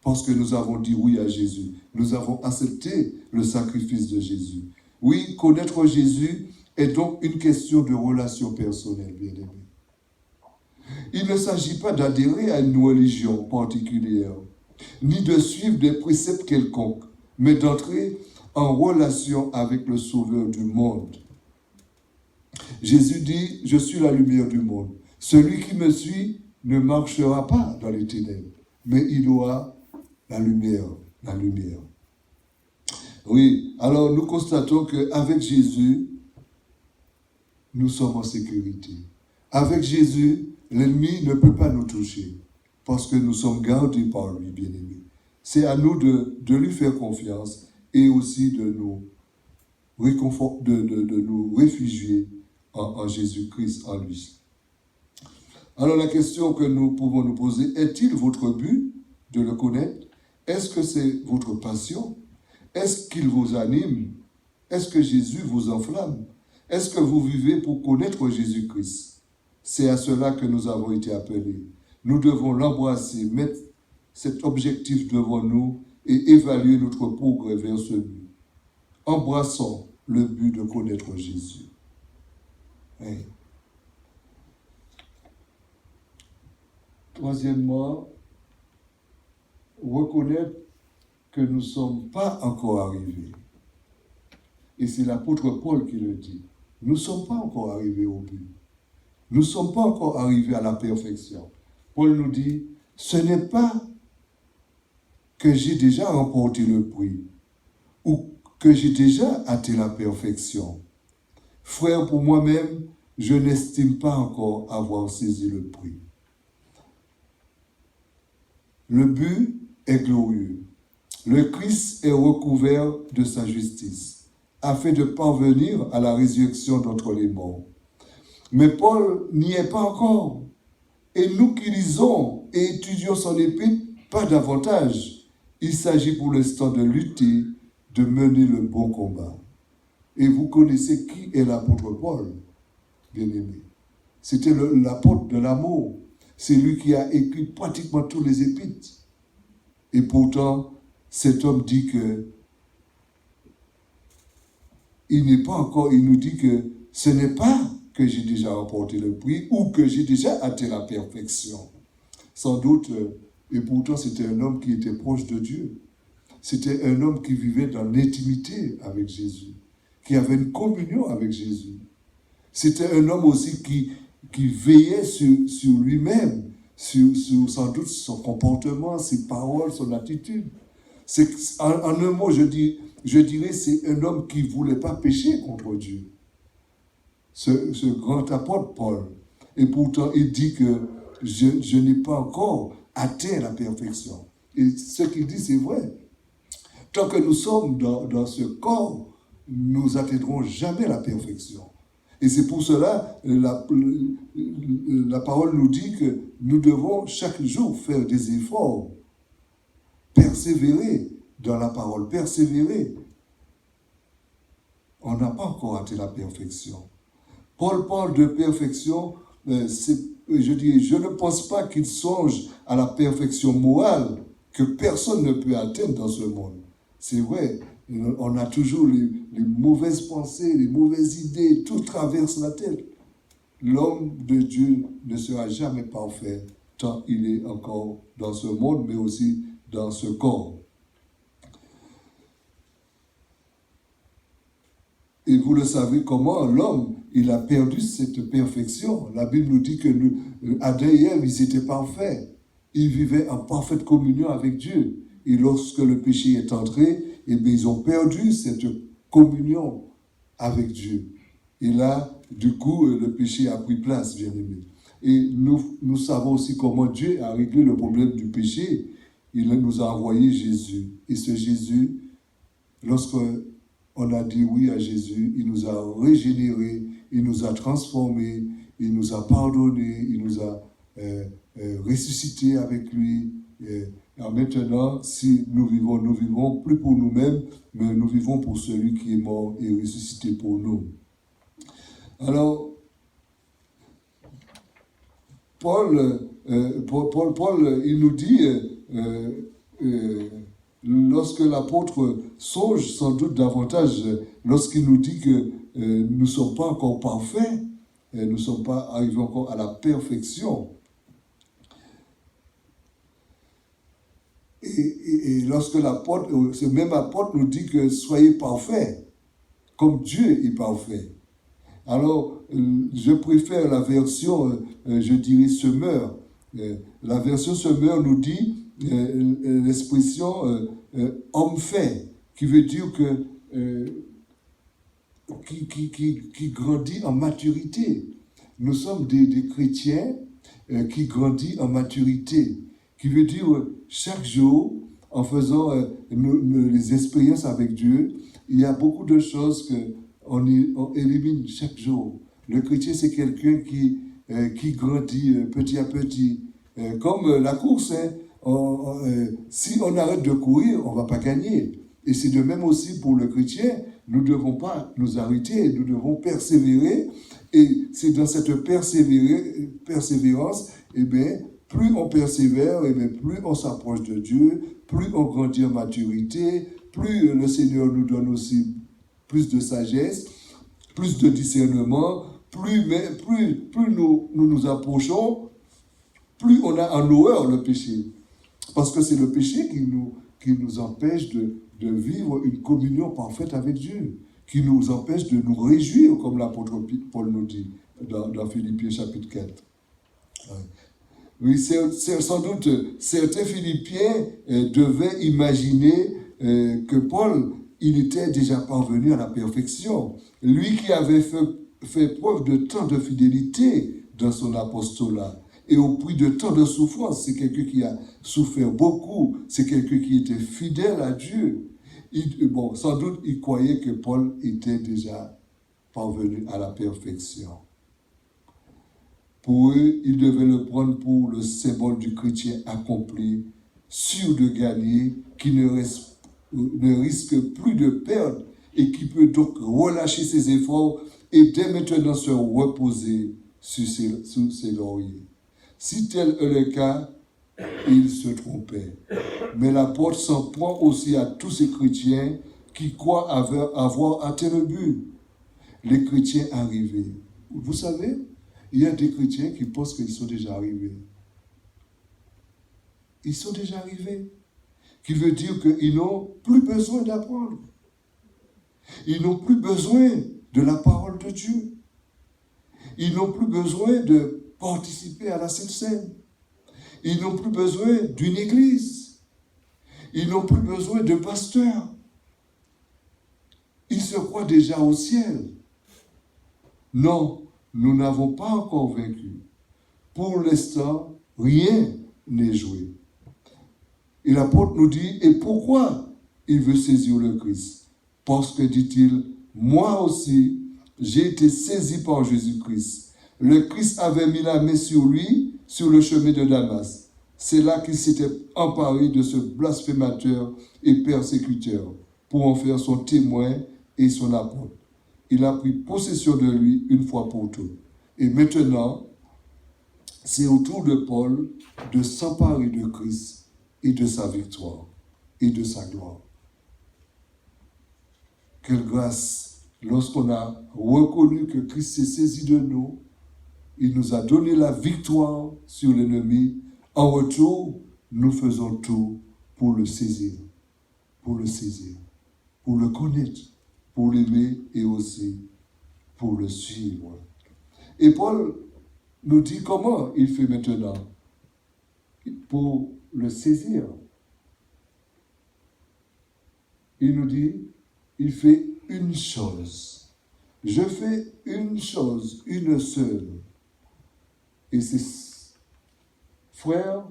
parce que nous avons dit oui à Jésus. Nous avons accepté le sacrifice de Jésus. Oui, connaître Jésus est donc une question de relation personnelle, bien-aimés. Il ne s'agit pas d'adhérer à une religion particulière, ni de suivre des préceptes quelconques, mais d'entrer en relation avec le Sauveur du monde. Jésus dit, je suis la lumière du monde. Celui qui me suit ne marchera pas dans les ténèbres, mais il aura la lumière, la lumière. Oui, alors nous constatons qu'avec Jésus, nous sommes en sécurité. Avec Jésus, l'ennemi ne peut pas nous toucher, parce que nous sommes gardés par lui, bien-aimés. C'est à nous de lui faire confiance et aussi de nous réfugier en Jésus-Christ, en lui. Alors la question que nous pouvons nous poser, est-il votre but de le connaître? Est-ce que c'est votre passion? Est-ce qu'il vous anime? Est-ce que Jésus vous enflamme? Est-ce que vous vivez pour connaître Jésus-Christ? C'est à cela que nous avons été appelés. Nous devons l'embrasser, mettre cet objectif devant nous et évaluer notre progrès vers ce but. Embrassons le but de connaître Jésus. Oui. Troisièmement, reconnaître que nous ne sommes pas encore arrivés. Et c'est l'apôtre Paul qui le dit. Nous ne sommes pas encore arrivés au but. Nous ne sommes pas encore arrivés à la perfection. Paul nous dit, ce n'est pas que j'ai déjà remporté le prix ou que j'ai déjà atteint la perfection. Frère, pour moi-même, je n'estime pas encore avoir saisi le prix. Le but est glorieux. Le Christ est recouvert de sa justice, afin de parvenir à la résurrection d'entre les morts. Mais Paul n'y est pas encore. Et nous qui lisons et étudions son épître, pas davantage. Il s'agit pour l'instant de lutter, de mener le bon combat. Et vous connaissez qui est l'apôtre Paul, bien-aimé. C'était l'apôtre de l'amour. C'est lui qui a écrit pratiquement tous les épîtres. Et pourtant, cet homme dit que il n'est pas encore, il nous dit que ce n'est pas que j'ai déjà remporté le prix ou que j'ai déjà atteint la perfection. Sans doute, et pourtant c'était un homme qui était proche de Dieu. C'était un homme qui vivait dans l'intimité avec Jésus, qui avait une communion avec Jésus. C'était un homme aussi qui veillait sur lui-même, sur sans doute son comportement, ses paroles, son attitude. En un mot, je dirais, c'est un homme qui ne voulait pas pécher contre Dieu. Ce grand apôtre Paul. Et pourtant, il dit que je n'ai pas encore atteint la perfection. Et ce qu'il dit, c'est vrai. Tant que nous sommes dans ce corps, nous n'atteindrons jamais la perfection. Et c'est pour cela, la parole nous dit que nous devons chaque jour faire des efforts, persévérer dans la parole, persévérer. On n'a pas encore atteint la perfection. Paul parle de perfection, je ne pense pas qu'il songe à la perfection morale que personne ne peut atteindre dans ce monde. C'est vrai, on a toujours les mauvaises pensées, les mauvaises idées, tout traverse la tête. L'homme de Dieu ne sera jamais parfait tant il est encore dans ce monde, mais aussi dans ce corps. Et vous le savez comment l'homme, il a perdu cette perfection. La Bible nous dit que Adam et Ève, ils étaient parfaits. Ils vivaient en parfaite communion avec Dieu. Et lorsque le péché est entré, eh bien, ils ont perdu cette communion avec Dieu. Et là, du coup, le péché a pris place, bien aimé. Et nous savons aussi comment Dieu a réglé le problème du péché. Il nous a envoyé Jésus. Et ce Jésus, lorsqu'on a dit oui à Jésus, il nous a régénérés, il nous a transformés, il nous a pardonnés, il nous a ressuscités avec lui. Et maintenant, si nous vivons plus pour nous-mêmes, mais nous vivons pour celui qui est mort et ressuscité pour nous. Alors, Paul, il nous dit, lorsque l'apôtre songe sans doute davantage, lorsqu'il nous dit que nous ne sommes pas encore parfaits, nous ne sommes pas arrivés encore à la perfection. Et lorsque l'apôtre, ce même apôtre nous dit que soyez parfaits, comme Dieu est parfait. Alors, je préfère la version, je dirais, semeur. La version semeur nous dit l'expression homme fait, qui veut dire que qui grandit en maturité. Nous sommes des chrétiens qui grandissent en maturité, qui veut dire chaque jour, en faisant les expériences avec Dieu, il y a beaucoup de choses qu'on élimine chaque jour. Le chrétien, c'est quelqu'un qui grandit petit à petit. Comme la course, si on arrête de courir, on ne va pas gagner. Et c'est de même aussi pour le chrétien, nous ne devons pas nous arrêter, nous devons persévérer. Et c'est dans cette persévérance, eh bien, plus on persévère, eh bien, plus on s'approche de Dieu, plus on grandit en maturité, plus le Seigneur nous donne aussi plus de sagesse, plus de discernement, plus nous approchons, plus on a en horreur le péché. Parce que c'est le péché qui nous empêche de vivre une communion parfaite avec Dieu, qui nous empêche de nous réjouir, comme l'apôtre Paul nous dit dans Philippiens chapitre 4. Oui, c'est sans doute certains Philippiens devaient imaginer que Paul, il était déjà parvenu à la perfection. Lui qui avait fait preuve de tant de fidélité dans son apostolat et au prix de tant de souffrance, c'est quelqu'un qui a souffert beaucoup, c'est quelqu'un qui était fidèle à Dieu. Sans doute, il croyait que Paul était déjà parvenu à la perfection. Pour eux, ils devaient le prendre pour le symbole du chrétien accompli, sûr de gagner, qui ne risque plus de perdre et qui peut donc relâcher ses efforts et dès maintenant se reposer sur ses lauriers. Si tel est le cas, il se trompait. Mais l'apôtre s'en prend aussi à tous ces chrétiens qui croient avoir atteint le but. Les chrétiens arrivés. Vous savez, il y a des chrétiens qui pensent qu'ils sont déjà arrivés. Ils sont déjà arrivés. Qui veut dire qu'ils n'ont plus besoin d'apprendre. Ils n'ont plus besoin de la parole de Dieu. Ils n'ont plus besoin de participer à la Sainte Seine. Ils n'ont plus besoin d'une église. Ils n'ont plus besoin de pasteurs. Ils se croient déjà au ciel. Non, nous n'avons pas encore vaincu. Pour l'instant, rien n'est joué. Et l'apôtre nous dit, et pourquoi il veut saisir le Christ? Parce que, dit-il, moi aussi, j'ai été saisi par Jésus-Christ. Le Christ avait mis la main sur lui, sur le chemin de Damas. C'est là qu'il s'était emparé de ce blasphémateur et persécuteur pour en faire son témoin et son apôtre. Il a pris possession de lui une fois pour toutes. Et maintenant, c'est au tour de Paul de s'emparer de Christ et de sa victoire et de sa gloire. Quelle grâce, lorsqu'on a reconnu que Christ s'est saisi de nous, il nous a donné la victoire sur l'ennemi. En retour, nous faisons tout pour le saisir, pour le connaître, pour l'aimer et aussi pour le suivre. Et Paul nous dit comment il fait maintenant pour le saisir. Il nous dit, il fait une chose. Je fais une chose, une seule. Et c'est, frère,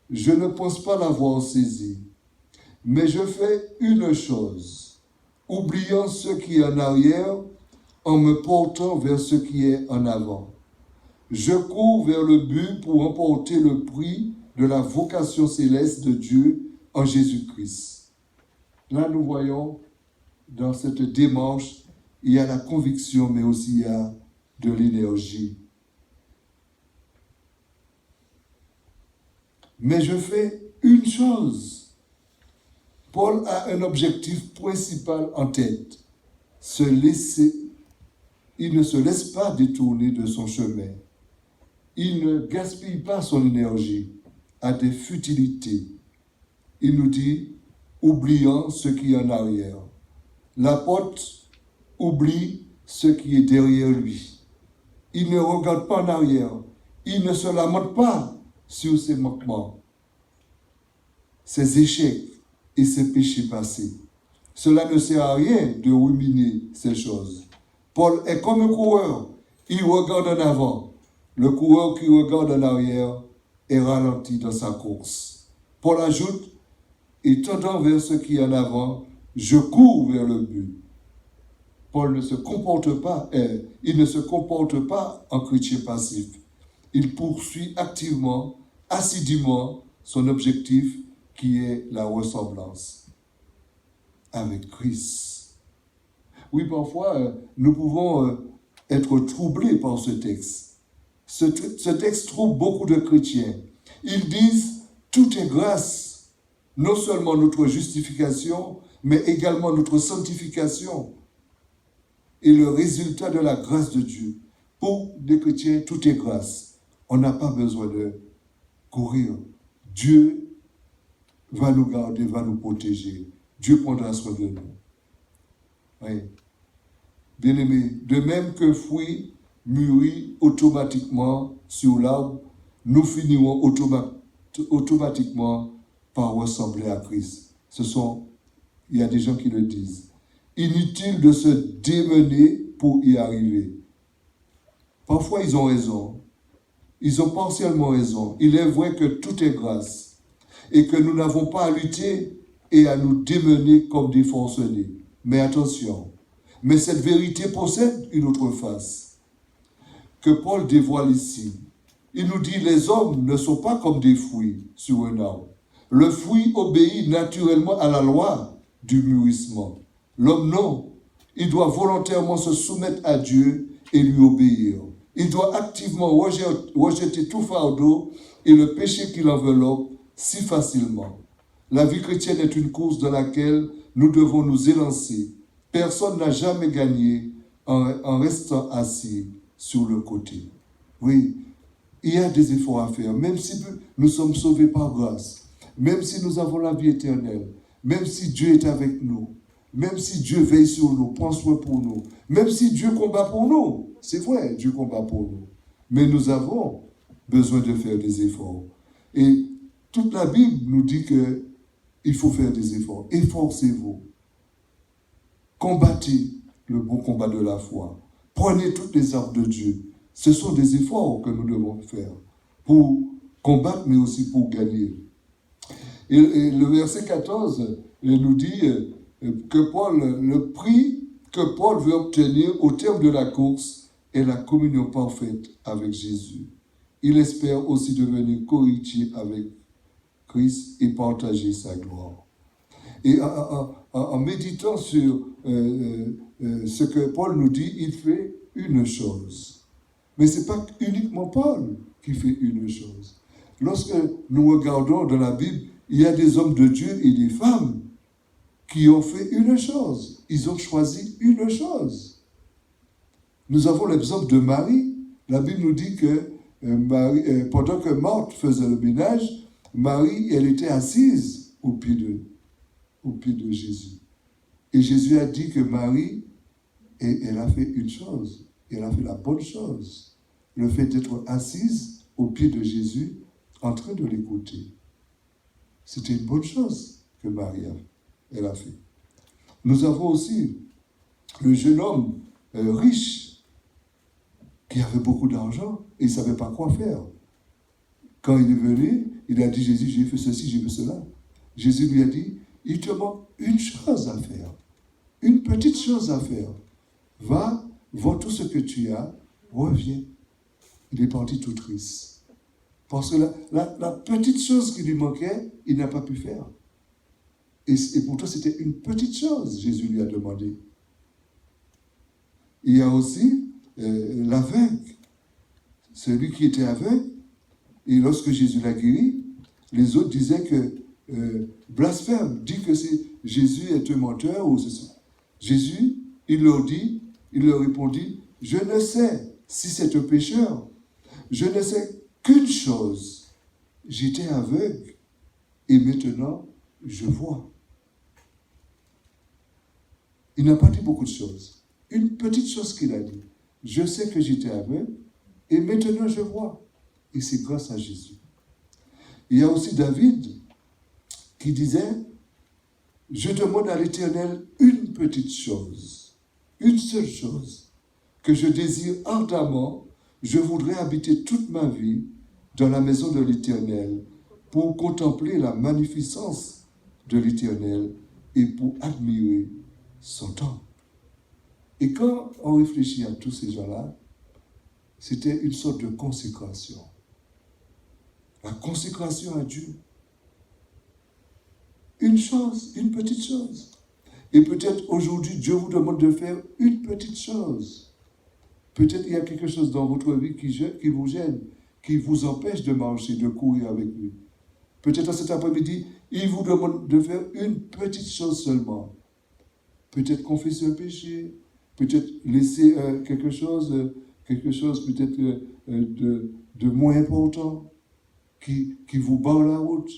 je ne pense pas l'avoir saisi, mais je fais une chose, oubliant ce qui est en arrière, en me portant vers ce qui est en avant. Je cours vers le but pour remporter le prix de la vocation céleste de Dieu en Jésus-Christ. Là, nous voyons, dans cette démarche, il y a la conviction, mais aussi il y a de l'énergie. Mais je fais une chose. Paul a un objectif principal en tête. Il ne se laisse pas détourner de son chemin. Il ne gaspille pas son énergie à des futilités. Il nous dit, oubliant ce qui est en arrière. L'apôtre oublie ce qui est derrière lui. Il ne regarde pas en arrière. Il ne se lamente pas sur ses manquements, ses échecs et ses péchés passés. Cela ne sert à rien de ruminer ces choses. Paul est comme un coureur. Il regarde en avant. Le coureur qui regarde en arrière est ralenti dans sa course. Paul ajoute, et tendant vers ce qui est en avant, je cours vers le but. Paul ne se comporte pas en chrétien passif. Il poursuit activement, assidûment son objectif qui est la ressemblance avec Christ. Oui, parfois, nous pouvons être troublés par ce texte. Ce texte trouble beaucoup de chrétiens. Ils disent, tout est grâce, non seulement notre justification, mais également notre sanctification et le résultat de la grâce de Dieu. Pour des chrétiens, tout est grâce. On n'a pas besoin de courir. Dieu va nous garder, va nous protéger. Dieu prendra soin de nous. Oui. Bien-aimés, de même qu'un fruit mûrit automatiquement sur l'arbre, nous finirons automatiquement par ressembler à Christ. Il y a des gens qui le disent. Inutile de se démener pour y arriver. Parfois, ils ont raison. Ils ont partiellement raison. Il est vrai que tout est grâce et que nous n'avons pas à lutter et à nous démener comme des forcenés. Mais attention, mais cette vérité possède une autre face que Paul dévoile ici. Il nous dit, les hommes ne sont pas comme des fruits sur un arbre. Le fruit obéit naturellement à la loi du mûrissement. L'homme non. Il doit volontairement se soumettre à Dieu et lui obéir. Il doit activement rejeter tout fardeau et le péché qui l'enveloppe si facilement. La vie chrétienne est une course dans laquelle nous devons nous élancer. Personne n'a jamais gagné en restant assis sur le côté. Oui, il y a des efforts à faire, même si nous sommes sauvés par grâce, même si nous avons la vie éternelle, même si Dieu est avec nous, même si Dieu veille sur nous, prend soin pour nous, même si Dieu combat pour nous. C'est vrai, Dieu combat pour nous. Mais nous avons besoin de faire des efforts. Et toute la Bible nous dit qu'il faut faire des efforts. Efforcez-vous. Combattez le bon combat de la foi. Prenez toutes les armes de Dieu. Ce sont des efforts que nous devons faire pour combattre, mais aussi pour gagner. Et le verset 14 nous dit que le prix que Paul veut obtenir au terme de la course est la communion parfaite avec Jésus. Il espère aussi devenir co-héritier avec Christ et partager sa gloire. Et en méditant sur ce que Paul nous dit, il fait une chose. Mais ce n'est pas uniquement Paul qui fait une chose. Lorsque nous regardons dans la Bible, il y a des hommes de Dieu et des femmes qui ont fait une chose. Ils ont choisi une chose. Nous avons l'exemple de Marie. La Bible nous dit que pendant que Marthe faisait le ménage, Marie, elle était assise au pied de Jésus. Et Jésus a dit que Marie, elle a fait une chose, elle a fait la bonne chose. Le fait d'être assise au pied de Jésus, en train de l'écouter. C'était une bonne chose que Marie elle a fait. Nous avons aussi le jeune homme riche qui avait beaucoup d'argent et il ne savait pas quoi faire. Quand il est venu, il a dit, Jésus, j'ai fait ceci, j'ai fait cela. Jésus lui a dit, il te manque une chose à faire, une petite chose à faire. Va, vends tout ce que tu as, reviens. Il est parti tout triste. Parce que la petite chose qui lui manquait, il n'a pas pu faire. Et pourtant, c'était une petite chose, Jésus lui a demandé. Il y a aussi l'aveugle. Celui qui était aveugle, et lorsque Jésus l'a guéri, les autres disaient que blasphème, dit que Jésus est un menteur ou c'est ça. Jésus, il leur répondit, je ne sais si c'est un pécheur, je ne sais qu'une chose, j'étais aveugle et maintenant je vois. Il n'a pas dit beaucoup de choses. Une petite chose qu'il a dit, je sais que j'étais aveugle et maintenant je vois. Et c'est grâce à Jésus. Il y a aussi David qui disait, je demande à l'Éternel une petite chose, une seule chose, que je désire ardemment, je voudrais habiter toute ma vie dans la maison de l'Éternel pour contempler la magnificence de l'Éternel et pour admirer son temple. Et quand on réfléchit à tous ces gens-là, c'était une sorte de consécration. La consécration à Dieu. Une chose, une petite chose. Et peut-être aujourd'hui, Dieu vous demande de faire une petite chose. Peut-être il y a quelque chose dans votre vie qui vous gêne, qui vous empêche de marcher, de courir avec lui. Peut-être cet après-midi, il vous demande de faire une petite chose seulement. Peut-être confesser un péché, peut-être laisser quelque chose peut-être de moins important qui vous barre la route.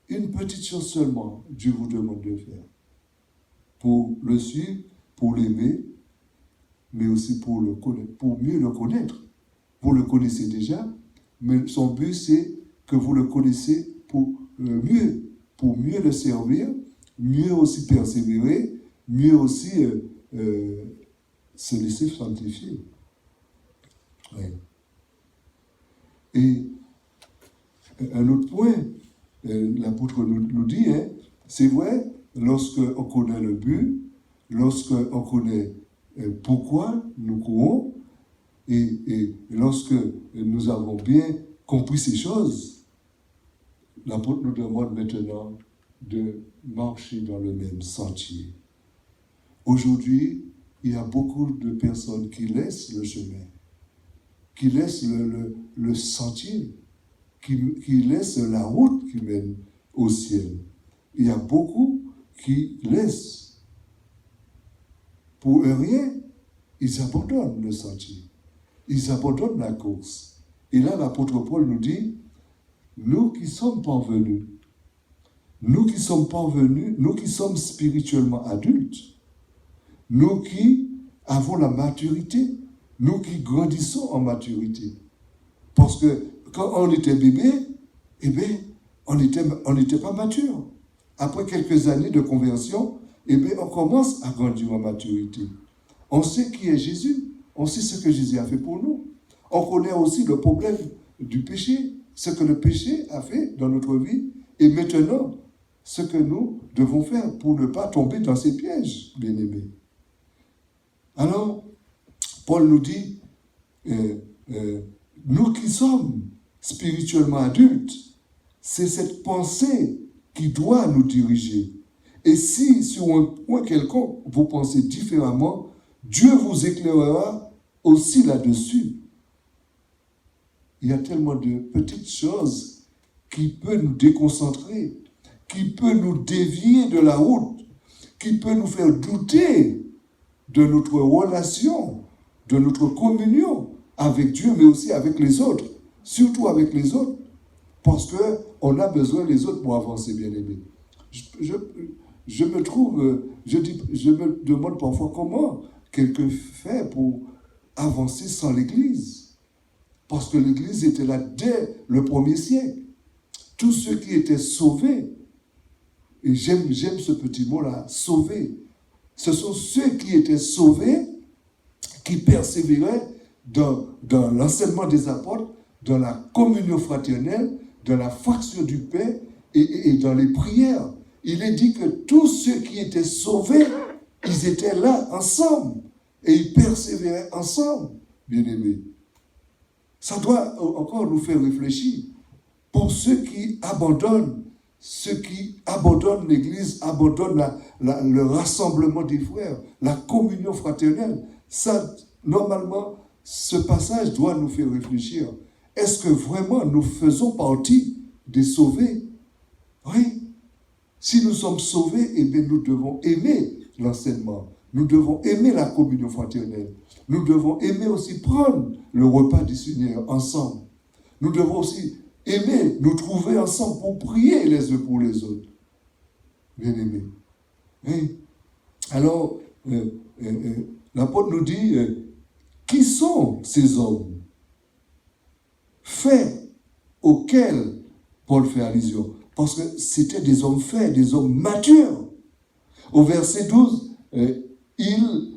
Une petite chose seulement, Dieu vous demande de faire. Pour le suivre, pour l'aimer, mais aussi pour le connaître, pour mieux le connaître. Vous le connaissez déjà, mais son but c'est que vous le connaissez pour mieux le servir, mieux aussi persévérer, mieux aussi se laisser sanctifier. Ouais. Et un autre point, l'apôtre nous dit, c'est vrai, lorsqu'on connaît le but, lorsqu'on connaît pourquoi nous courons, et lorsque nous avons bien compris ces choses, l'apôtre nous demande maintenant de marcher dans le même sentier. Aujourd'hui, il y a beaucoup de personnes qui laissent le chemin, qui laissent le sentier, qui laissent la route qui mène au ciel. Il y a beaucoup qui laissent. Pour rien, ils abandonnent le sentier. Ils abandonnent la course. Et là, l'apôtre Paul nous dit, nous qui sommes parvenus, nous qui sommes spirituellement adultes, nous qui avons la maturité, nous qui grandissons en maturité. Parce que quand on était bébé, eh bien, on n'était pas mature. Après quelques années de conversion, eh bien, on commence à grandir en maturité. On sait qui est Jésus, on sait ce que Jésus a fait pour nous. On connaît aussi le problème du péché, ce que le péché a fait dans notre vie, et maintenant, ce que nous devons faire pour ne pas tomber dans ces pièges, bien-aimés. Alors, Paul nous dit, nous qui sommes spirituellement adultes, c'est cette pensée qui doit nous diriger. Et si, sur un point quelconque, vous pensez différemment, Dieu vous éclairera aussi là-dessus. Il y a tellement de petites choses qui peuvent nous déconcentrer, qui peuvent nous dévier de la route, qui peuvent nous faire douter de notre relation, de notre communion avec Dieu, mais aussi avec les autres, surtout avec les autres, parce qu'on a besoin des autres pour avancer, bien aimé. je me demande parfois comment quelqu'un fait pour avancer sans l'Église. Parce que l'Église était là dès le 1er siècle. Tous ceux qui étaient sauvés, et j'aime ce petit mot-là, sauvés, ce sont ceux qui étaient sauvés, qui persévéraient dans l'enseignement des apôtres, dans la communion fraternelle, dans la fraction du pain et dans les prières. Il est dit que tous ceux qui étaient sauvés, ils étaient là ensemble et ils persévéraient ensemble, bien-aimés. Ça doit encore nous faire réfléchir. Pour ceux qui abandonnent l'Église, abandonnent le rassemblement des frères, la communion fraternelle, ça, normalement, ce passage doit nous faire réfléchir. Est-ce que vraiment nous faisons partie des sauvés? Oui. Si nous sommes sauvés, eh bien, nous devons aimer l'enseignement. Nous devons aimer la communion fraternelle. Nous devons aimer aussi prendre le repas du Seigneur ensemble. Nous devons aussi aimer nous trouver ensemble pour prier les uns pour les autres. Bien-aimés. Oui. Alors, l'apôtre nous dit, qui sont ces hommes faits auxquels Paul fait allusion? Parce que c'était des hommes faits, des hommes matures. Au verset 12, il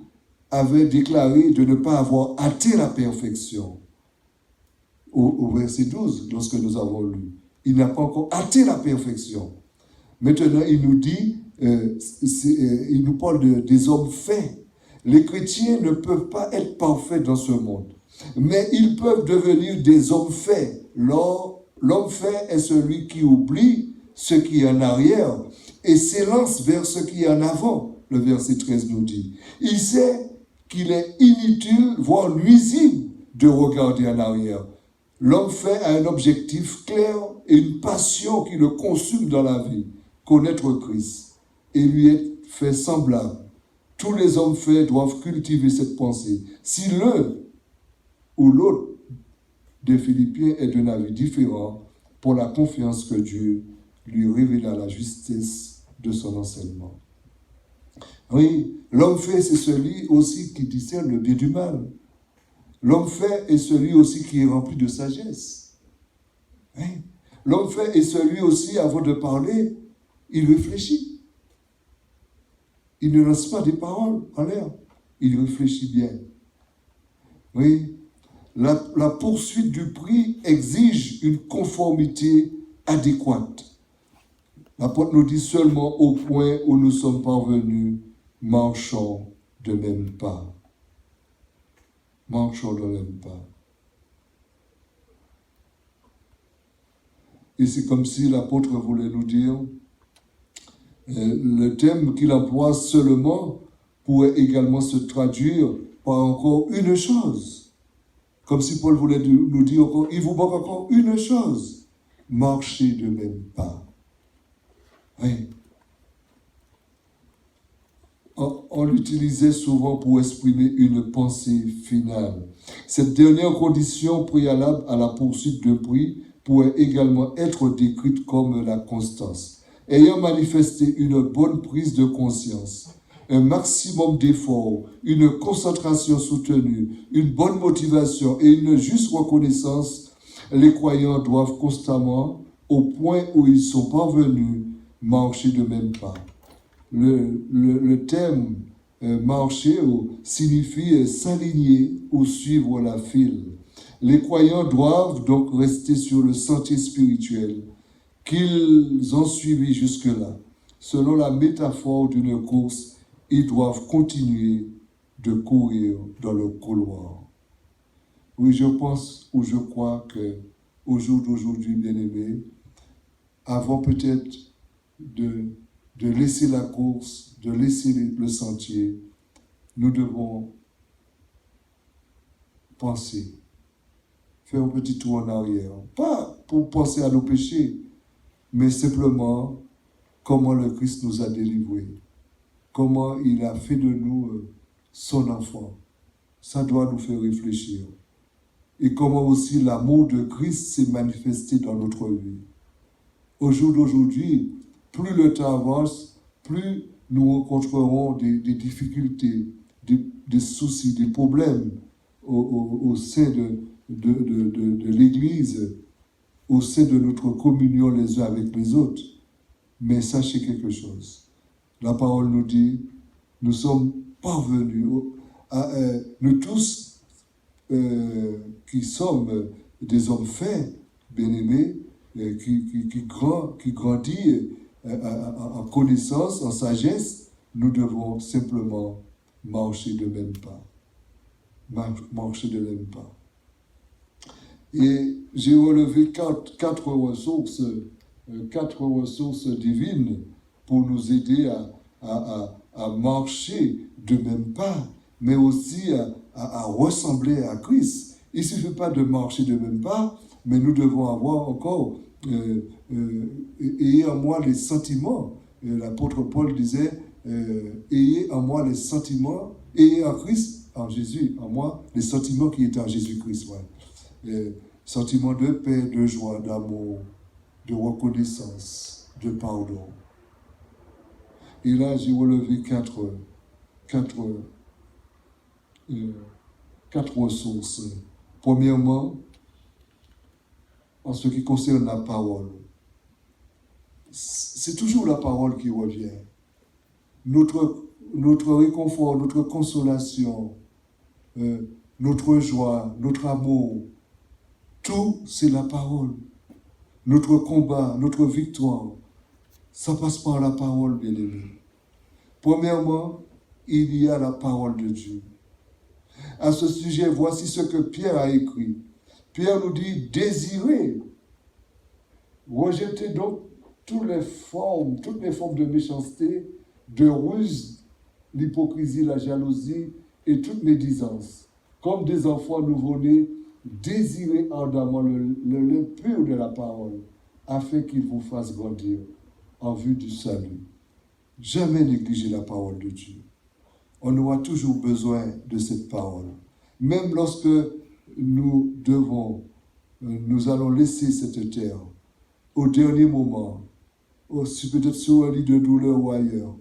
avait déclaré de ne pas avoir atteint la perfection. Au verset 12, lorsque nous avons lu, il n'a pas encore atteint la perfection. Maintenant, il nous dit, il nous parle des hommes faits. Les chrétiens ne peuvent pas être parfaits dans ce monde, mais ils peuvent devenir des hommes faits. L'homme fait est celui qui oublie ce qui est en arrière et s'élance vers ce qui est en avant, le verset 13 nous dit. Il sait qu'il est inutile, voire nuisible, de regarder en arrière. L'homme fait a un objectif clair et une passion qui le consume dans la vie, connaître Christ et lui être fait semblable. Tous les hommes faits doivent cultiver cette pensée. Si l'un ou l'autre des Philippiens est d'un avis différent, pour la confiance que Dieu lui révéla la justesse de son enseignement. Oui, l'homme fait, c'est celui aussi qui discerne le bien du mal. L'homme fait est celui aussi qui est rempli de sagesse. Oui. L'homme fait est celui aussi, avant de parler, il réfléchit. Il ne lance pas des paroles en l'air. Il réfléchit bien. Oui. La poursuite du prix exige une conformité adéquate. L'apôtre nous dit seulement au point où nous sommes parvenus, marchons de même pas. Marchons de même pas. Et c'est comme si l'apôtre voulait nous dire, le thème qu'il emploie seulement pourrait également se traduire par encore une chose. Comme si Paul voulait nous dire encore, il vous manque encore une chose, marchez de même pas. Oui. On l'utilisait souvent pour exprimer une pensée finale. Cette dernière condition préalable à la poursuite d'un prix pourrait également être décrite comme la constance. Ayant manifesté une bonne prise de conscience, un maximum d'efforts, une concentration soutenue, une bonne motivation et une juste reconnaissance, les croyants doivent constamment, au point où ils sont parvenus, marcher de même pas. Le terme marcher signifie s'aligner ou suivre la file. Les croyants doivent donc rester sur le sentier spirituel qu'ils ont suivi jusque-là. Selon la métaphore d'une course, ils doivent continuer de courir dans le couloir. Oui, je pense ou je crois que au jour d'aujourd'hui, bien-aimés, avant peut-être de laisser la course, de laisser le sentier, nous devons penser, faire un petit tour en arrière. Pas pour penser à nos péchés, mais simplement comment le Christ nous a délivrés, comment il a fait de nous son enfant. Ça doit nous faire réfléchir. Et comment aussi l'amour de Christ s'est manifesté dans notre vie. Au jour d'aujourd'hui, plus le temps avance, plus nous rencontrerons des difficultés, des soucis, des problèmes au sein de l'Église, au sein de notre communion les uns avec les autres. Mais sachez quelque chose. La parole nous dit, nous sommes parvenus, nous tous qui sommes des hommes faits, bien-aimés, qui grandit en connaissance, en sagesse, nous devons simplement marcher de même pas. Marcher de même pas. Et j'ai relevé quatre ressources divines pour nous aider à marcher de même pas, mais aussi à ressembler à Christ. Il ne suffit pas de marcher de même pas, mais nous devons avoir encore ayez en moi les sentiments. L'apôtre Paul disait ayez en moi les sentiments, ayez en Christ, en Jésus, en moi, les sentiments qui étaient en Jésus-Christ. Ouais. Sentiments de paix, de joie, d'amour, de reconnaissance, de pardon. Et là, j'ai relevé quatre ressources. Premièrement, en ce qui concerne la parole. C'est toujours la parole qui revient. Notre réconfort, notre consolation, notre joie, notre amour, tout, c'est la parole. Notre combat, notre victoire, ça passe par la parole, bien-aimés. Premièrement, il y a la parole de Dieu. À ce sujet, voici ce que Pierre a écrit. Pierre nous dit, désirez, rejetez donc toutes les formes de méchanceté, de ruse, l'hypocrisie, la jalousie et toute médisance. Comme des enfants nouveau-nés, désirez ardemment le lait pur de la parole, afin qu'il vous fasse grandir en vue du salut. Jamais négliger la parole de Dieu. On aura toujours besoin de cette parole. Même lorsque nous allons laisser cette terre, au dernier moment, peut-être sur un lit de douleur ou ailleurs,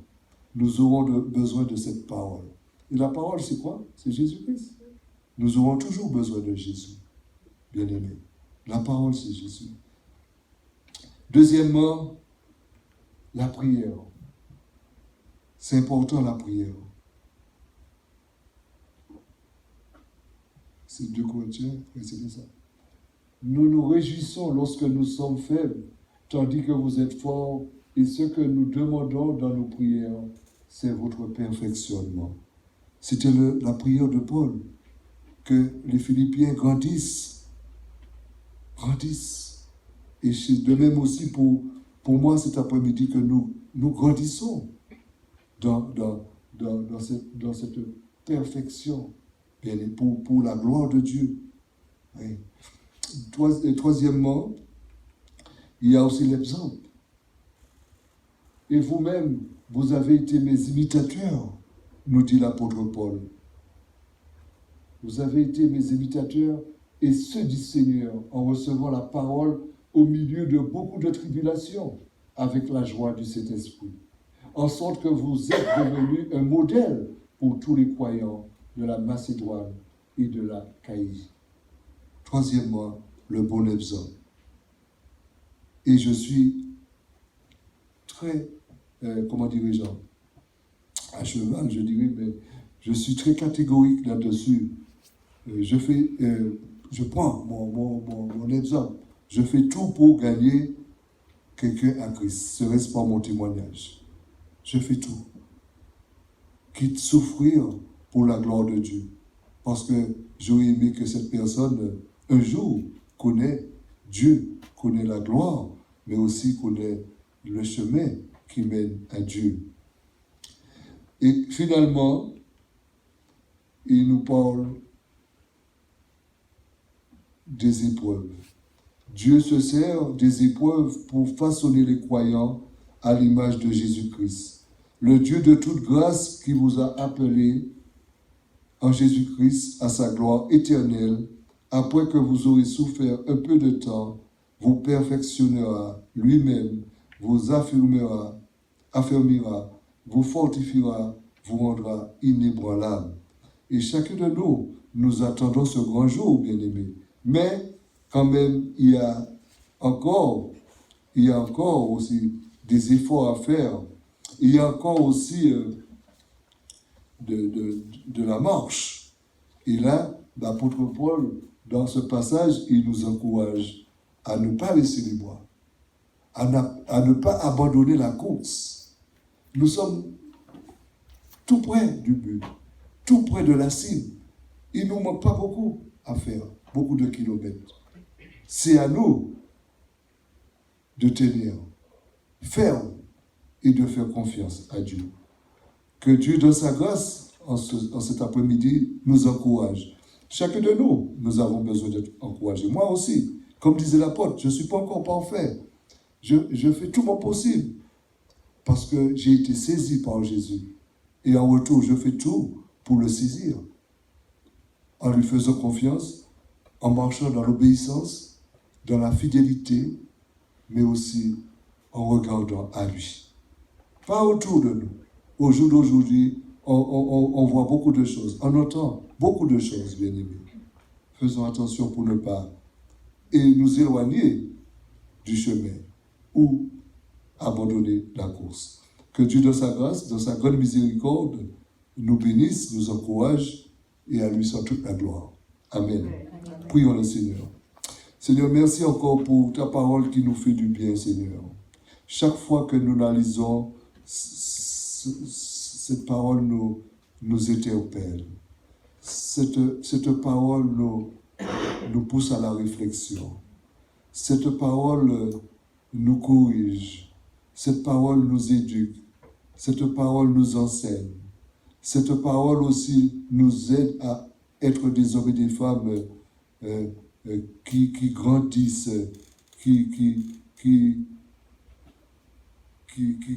nous aurons besoin de cette parole. Et la parole, c'est quoi? C'est Jésus-Christ. Nous aurons toujours besoin de Jésus, bien-aimés. La parole, c'est Jésus. Deuxièmement, la prière. C'est important, la prière. C'est 2 Corinthiens, c'est ça. Nous nous réjouissons lorsque nous sommes faibles, tandis que vous êtes forts, et ce que nous demandons dans nos prières, c'est votre perfectionnement. C'était la prière de Paul, que les Philippiens grandissent. Et de même aussi pour moi cet après-midi que nous grandissons dans cette perfection, pour la gloire de Dieu. Oui. Et troisièmement, il y a aussi l'exemple. Et vous-même, vous avez été mes imitateurs, nous dit l'apôtre Paul. Vous avez été mes imitateurs et ceux du Seigneur en recevant la parole au milieu de beaucoup de tribulations avec la joie du Saint-Esprit, en sorte que vous êtes devenus un modèle pour tous les croyants de la Macédoine et de la Caïe. Troisièmement, le bon exemple. Et je suis très, à cheval, je dirais, mais je suis très catégorique là-dessus. Je prends mon exemple. Je fais tout pour gagner quelqu'un à Christ. Serait-ce pas mon témoignage? Je fais tout. Quitte souffrir pour la gloire de Dieu. Parce que j'aurais aimé que cette personne, un jour, connaît Dieu, connaît la gloire, mais aussi connaît le chemin qui mène à Dieu. Et finalement, il nous parle des épreuves. Dieu se sert des épreuves pour façonner les croyants à l'image de Jésus-Christ. Le Dieu de toute grâce qui vous a appelés en Jésus-Christ à sa gloire éternelle, après que vous aurez souffert un peu de temps, vous perfectionnera lui-même, vous affirmera, affermira, vous fortifiera, vous rendra inébranlable. Et chacun de nous, nous attendons ce grand jour, bien-aimés. Mais quand même, il y a encore aussi des efforts à faire. Il y a encore aussi de la marche. Et là, l'apôtre Paul, dans ce passage, il nous encourage à ne pas laisser les bois, à ne pas abandonner la course. Nous sommes tout près du but, tout près de la cible. Il ne nous manque pas beaucoup à faire, beaucoup de kilomètres. C'est à nous de tenir ferme et de faire confiance à Dieu. Que Dieu, dans sa grâce, en cet après-midi, nous encourage. Chacun de nous, nous avons besoin d'être encouragés. Moi aussi, comme disait l'apôtre, je ne suis pas encore parfait. Je fais tout mon possible parce que j'ai été saisi par Jésus. Et en retour, je fais tout pour le saisir. En lui faisant confiance, en marchant dans l'obéissance, dans la fidélité, mais aussi en regardant à lui. Pas autour de nous. Au jour d'aujourd'hui, on voit beaucoup de choses. On entend beaucoup de choses, bien-aimés. Faisons attention pour ne pas nous éloigner du chemin ou abandonner la course. Que Dieu, dans sa grâce, dans sa grande miséricorde, nous bénisse, nous encourage et à lui soit toute la gloire. Amen. Prions le Seigneur. Seigneur, merci encore pour ta parole qui nous fait du bien, Seigneur. Chaque fois que nous la lisons, cette parole nous interpelle. Cette parole nous pousse à la réflexion. Cette parole nous corrige. Cette parole nous éduque. Cette parole nous enseigne. Cette parole aussi nous aide à être des hommes et des femmes qui grandissent, qui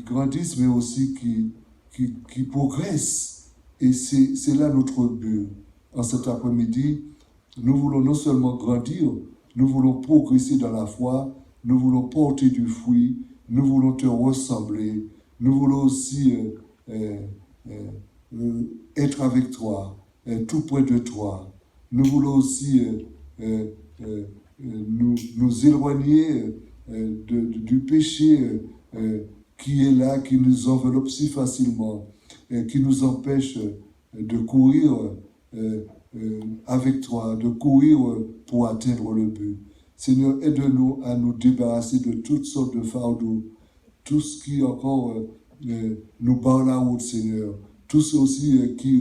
grandissent, mais aussi qui progressent. Et c'est là notre but. En cet après-midi, nous voulons non seulement grandir, nous voulons progresser dans la foi, nous voulons porter du fruit, nous voulons te ressembler, nous voulons aussi être avec toi, tout près de toi. Nous voulons aussi nous éloigner du péché qui est là, qui nous enveloppe si facilement, qui nous empêche de courir avec toi, de courir pour atteindre le but. Seigneur, aide-nous à nous débarrasser de toutes sortes de fardeaux, tout ce qui encore nous barre la route, Seigneur, tout ce aussi qui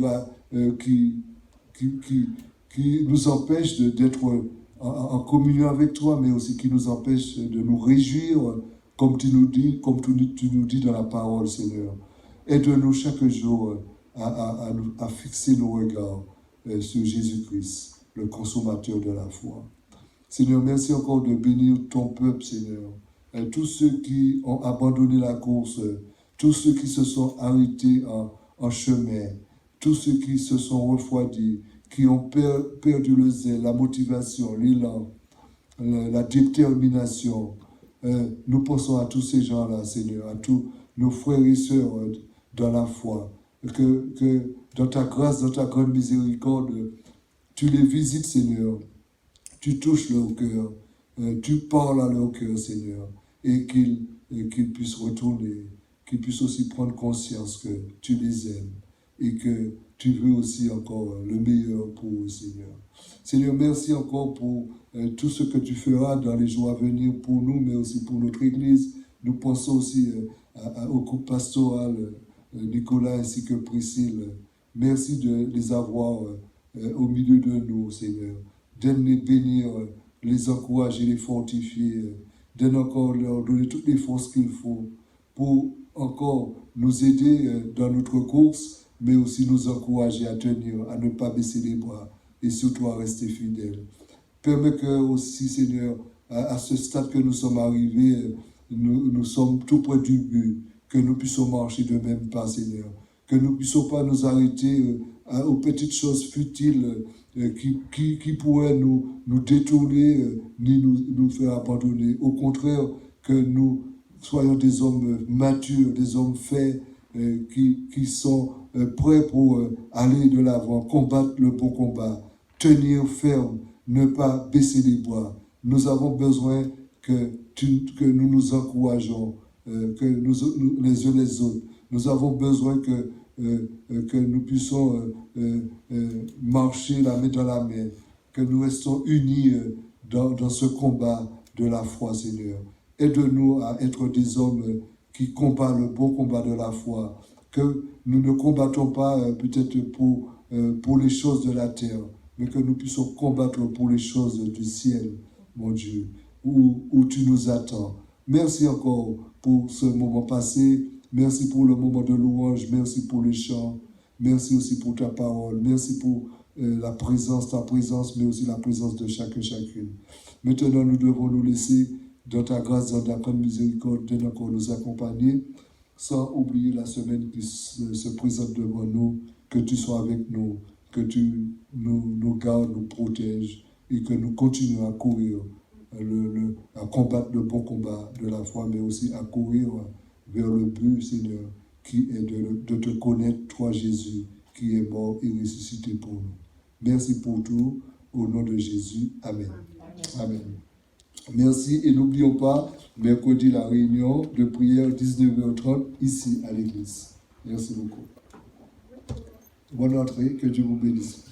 nous empêche d'être en communion avec toi, mais aussi qui nous empêche de nous réjouir, comme tu nous dis dans la parole, Seigneur. Aide-nous chaque jour à fixer nos regards sur Jésus-Christ, le consommateur de la foi. Seigneur, merci encore de bénir ton peuple, Seigneur. Tous ceux qui ont abandonné la course, tous ceux qui se sont arrêtés en chemin, tous ceux qui se sont refroidis, qui ont perdu le zèle, la motivation, l'élan, la détermination. Nous pensons à tous ces gens-là, Seigneur, à tous nos frères et sœurs dans la foi. Que dans ta grâce, dans ta grande miséricorde, tu les visites, Seigneur. Tu touches leur cœur. Tu parles à leur cœur, Seigneur. Et qu'ils puissent retourner, qu'ils puissent aussi prendre conscience que tu les aimes et que tu veux aussi encore le meilleur pour eux, Seigneur. Seigneur, merci encore pour tout ce que tu feras dans les jours à venir pour nous, mais aussi pour notre Église. Nous pensons aussi au groupe pastoral, Nicolas ainsi que Priscille. Merci de les avoir au milieu de nous, Seigneur. Donne les bénir, les encourager, les fortifier. Donne encore leur donner toutes les forces qu'il faut pour encore nous aider dans notre course, mais aussi nous encourager à tenir, à ne pas baisser les bras et surtout à rester fidèles. Permets que aussi, Seigneur, à ce stade que nous sommes arrivés, nous sommes tout près du but, que nous puissions marcher de même pas, Seigneur. Que nous ne puissions pas nous arrêter aux petites choses futiles qui pourraient nous détourner ni nous faire abandonner. Au contraire, que nous soyons des hommes matures, des hommes faits, qui sont prêts pour aller de l'avant, combattre le bon combat, tenir ferme, ne pas baisser les bras. Nous avons besoin que nous nous encourageons, que nous les uns les autres. Nous avons besoin que nous puissions marcher la main dans la main, que nous restons unis dans ce combat de la foi, Seigneur. Aide-nous à être des hommes qui combattent le bon combat de la foi, que nous ne combattons pas peut-être pour les choses de la terre, mais que nous puissions combattre pour les choses du ciel, mon Dieu, où tu nous attends. Merci encore pour ce moment passé. Merci pour le moment de louange. Merci pour les chants. Merci aussi pour ta parole. Merci pour ta présence, mais aussi la présence de chacun, chacune. Maintenant, nous devons nous laisser dans ta grâce, dans ta grande miséricorde, encore nous accompagner, sans oublier la semaine qui se présente devant nous, que tu sois avec nous, que tu nous gardes, nous protèges, et que nous continuons à courir, à combattre le bon combat de la foi, mais aussi à courir vers le but, Seigneur, qui est de te connaître, toi Jésus, qui est mort et ressuscité pour nous. Merci pour tout, au nom de Jésus. Amen. Amen. Merci, et n'oublions pas, mercredi, la réunion de prière 19h30 ici à l'église. Merci beaucoup. Bonne entrée, que Dieu vous bénisse.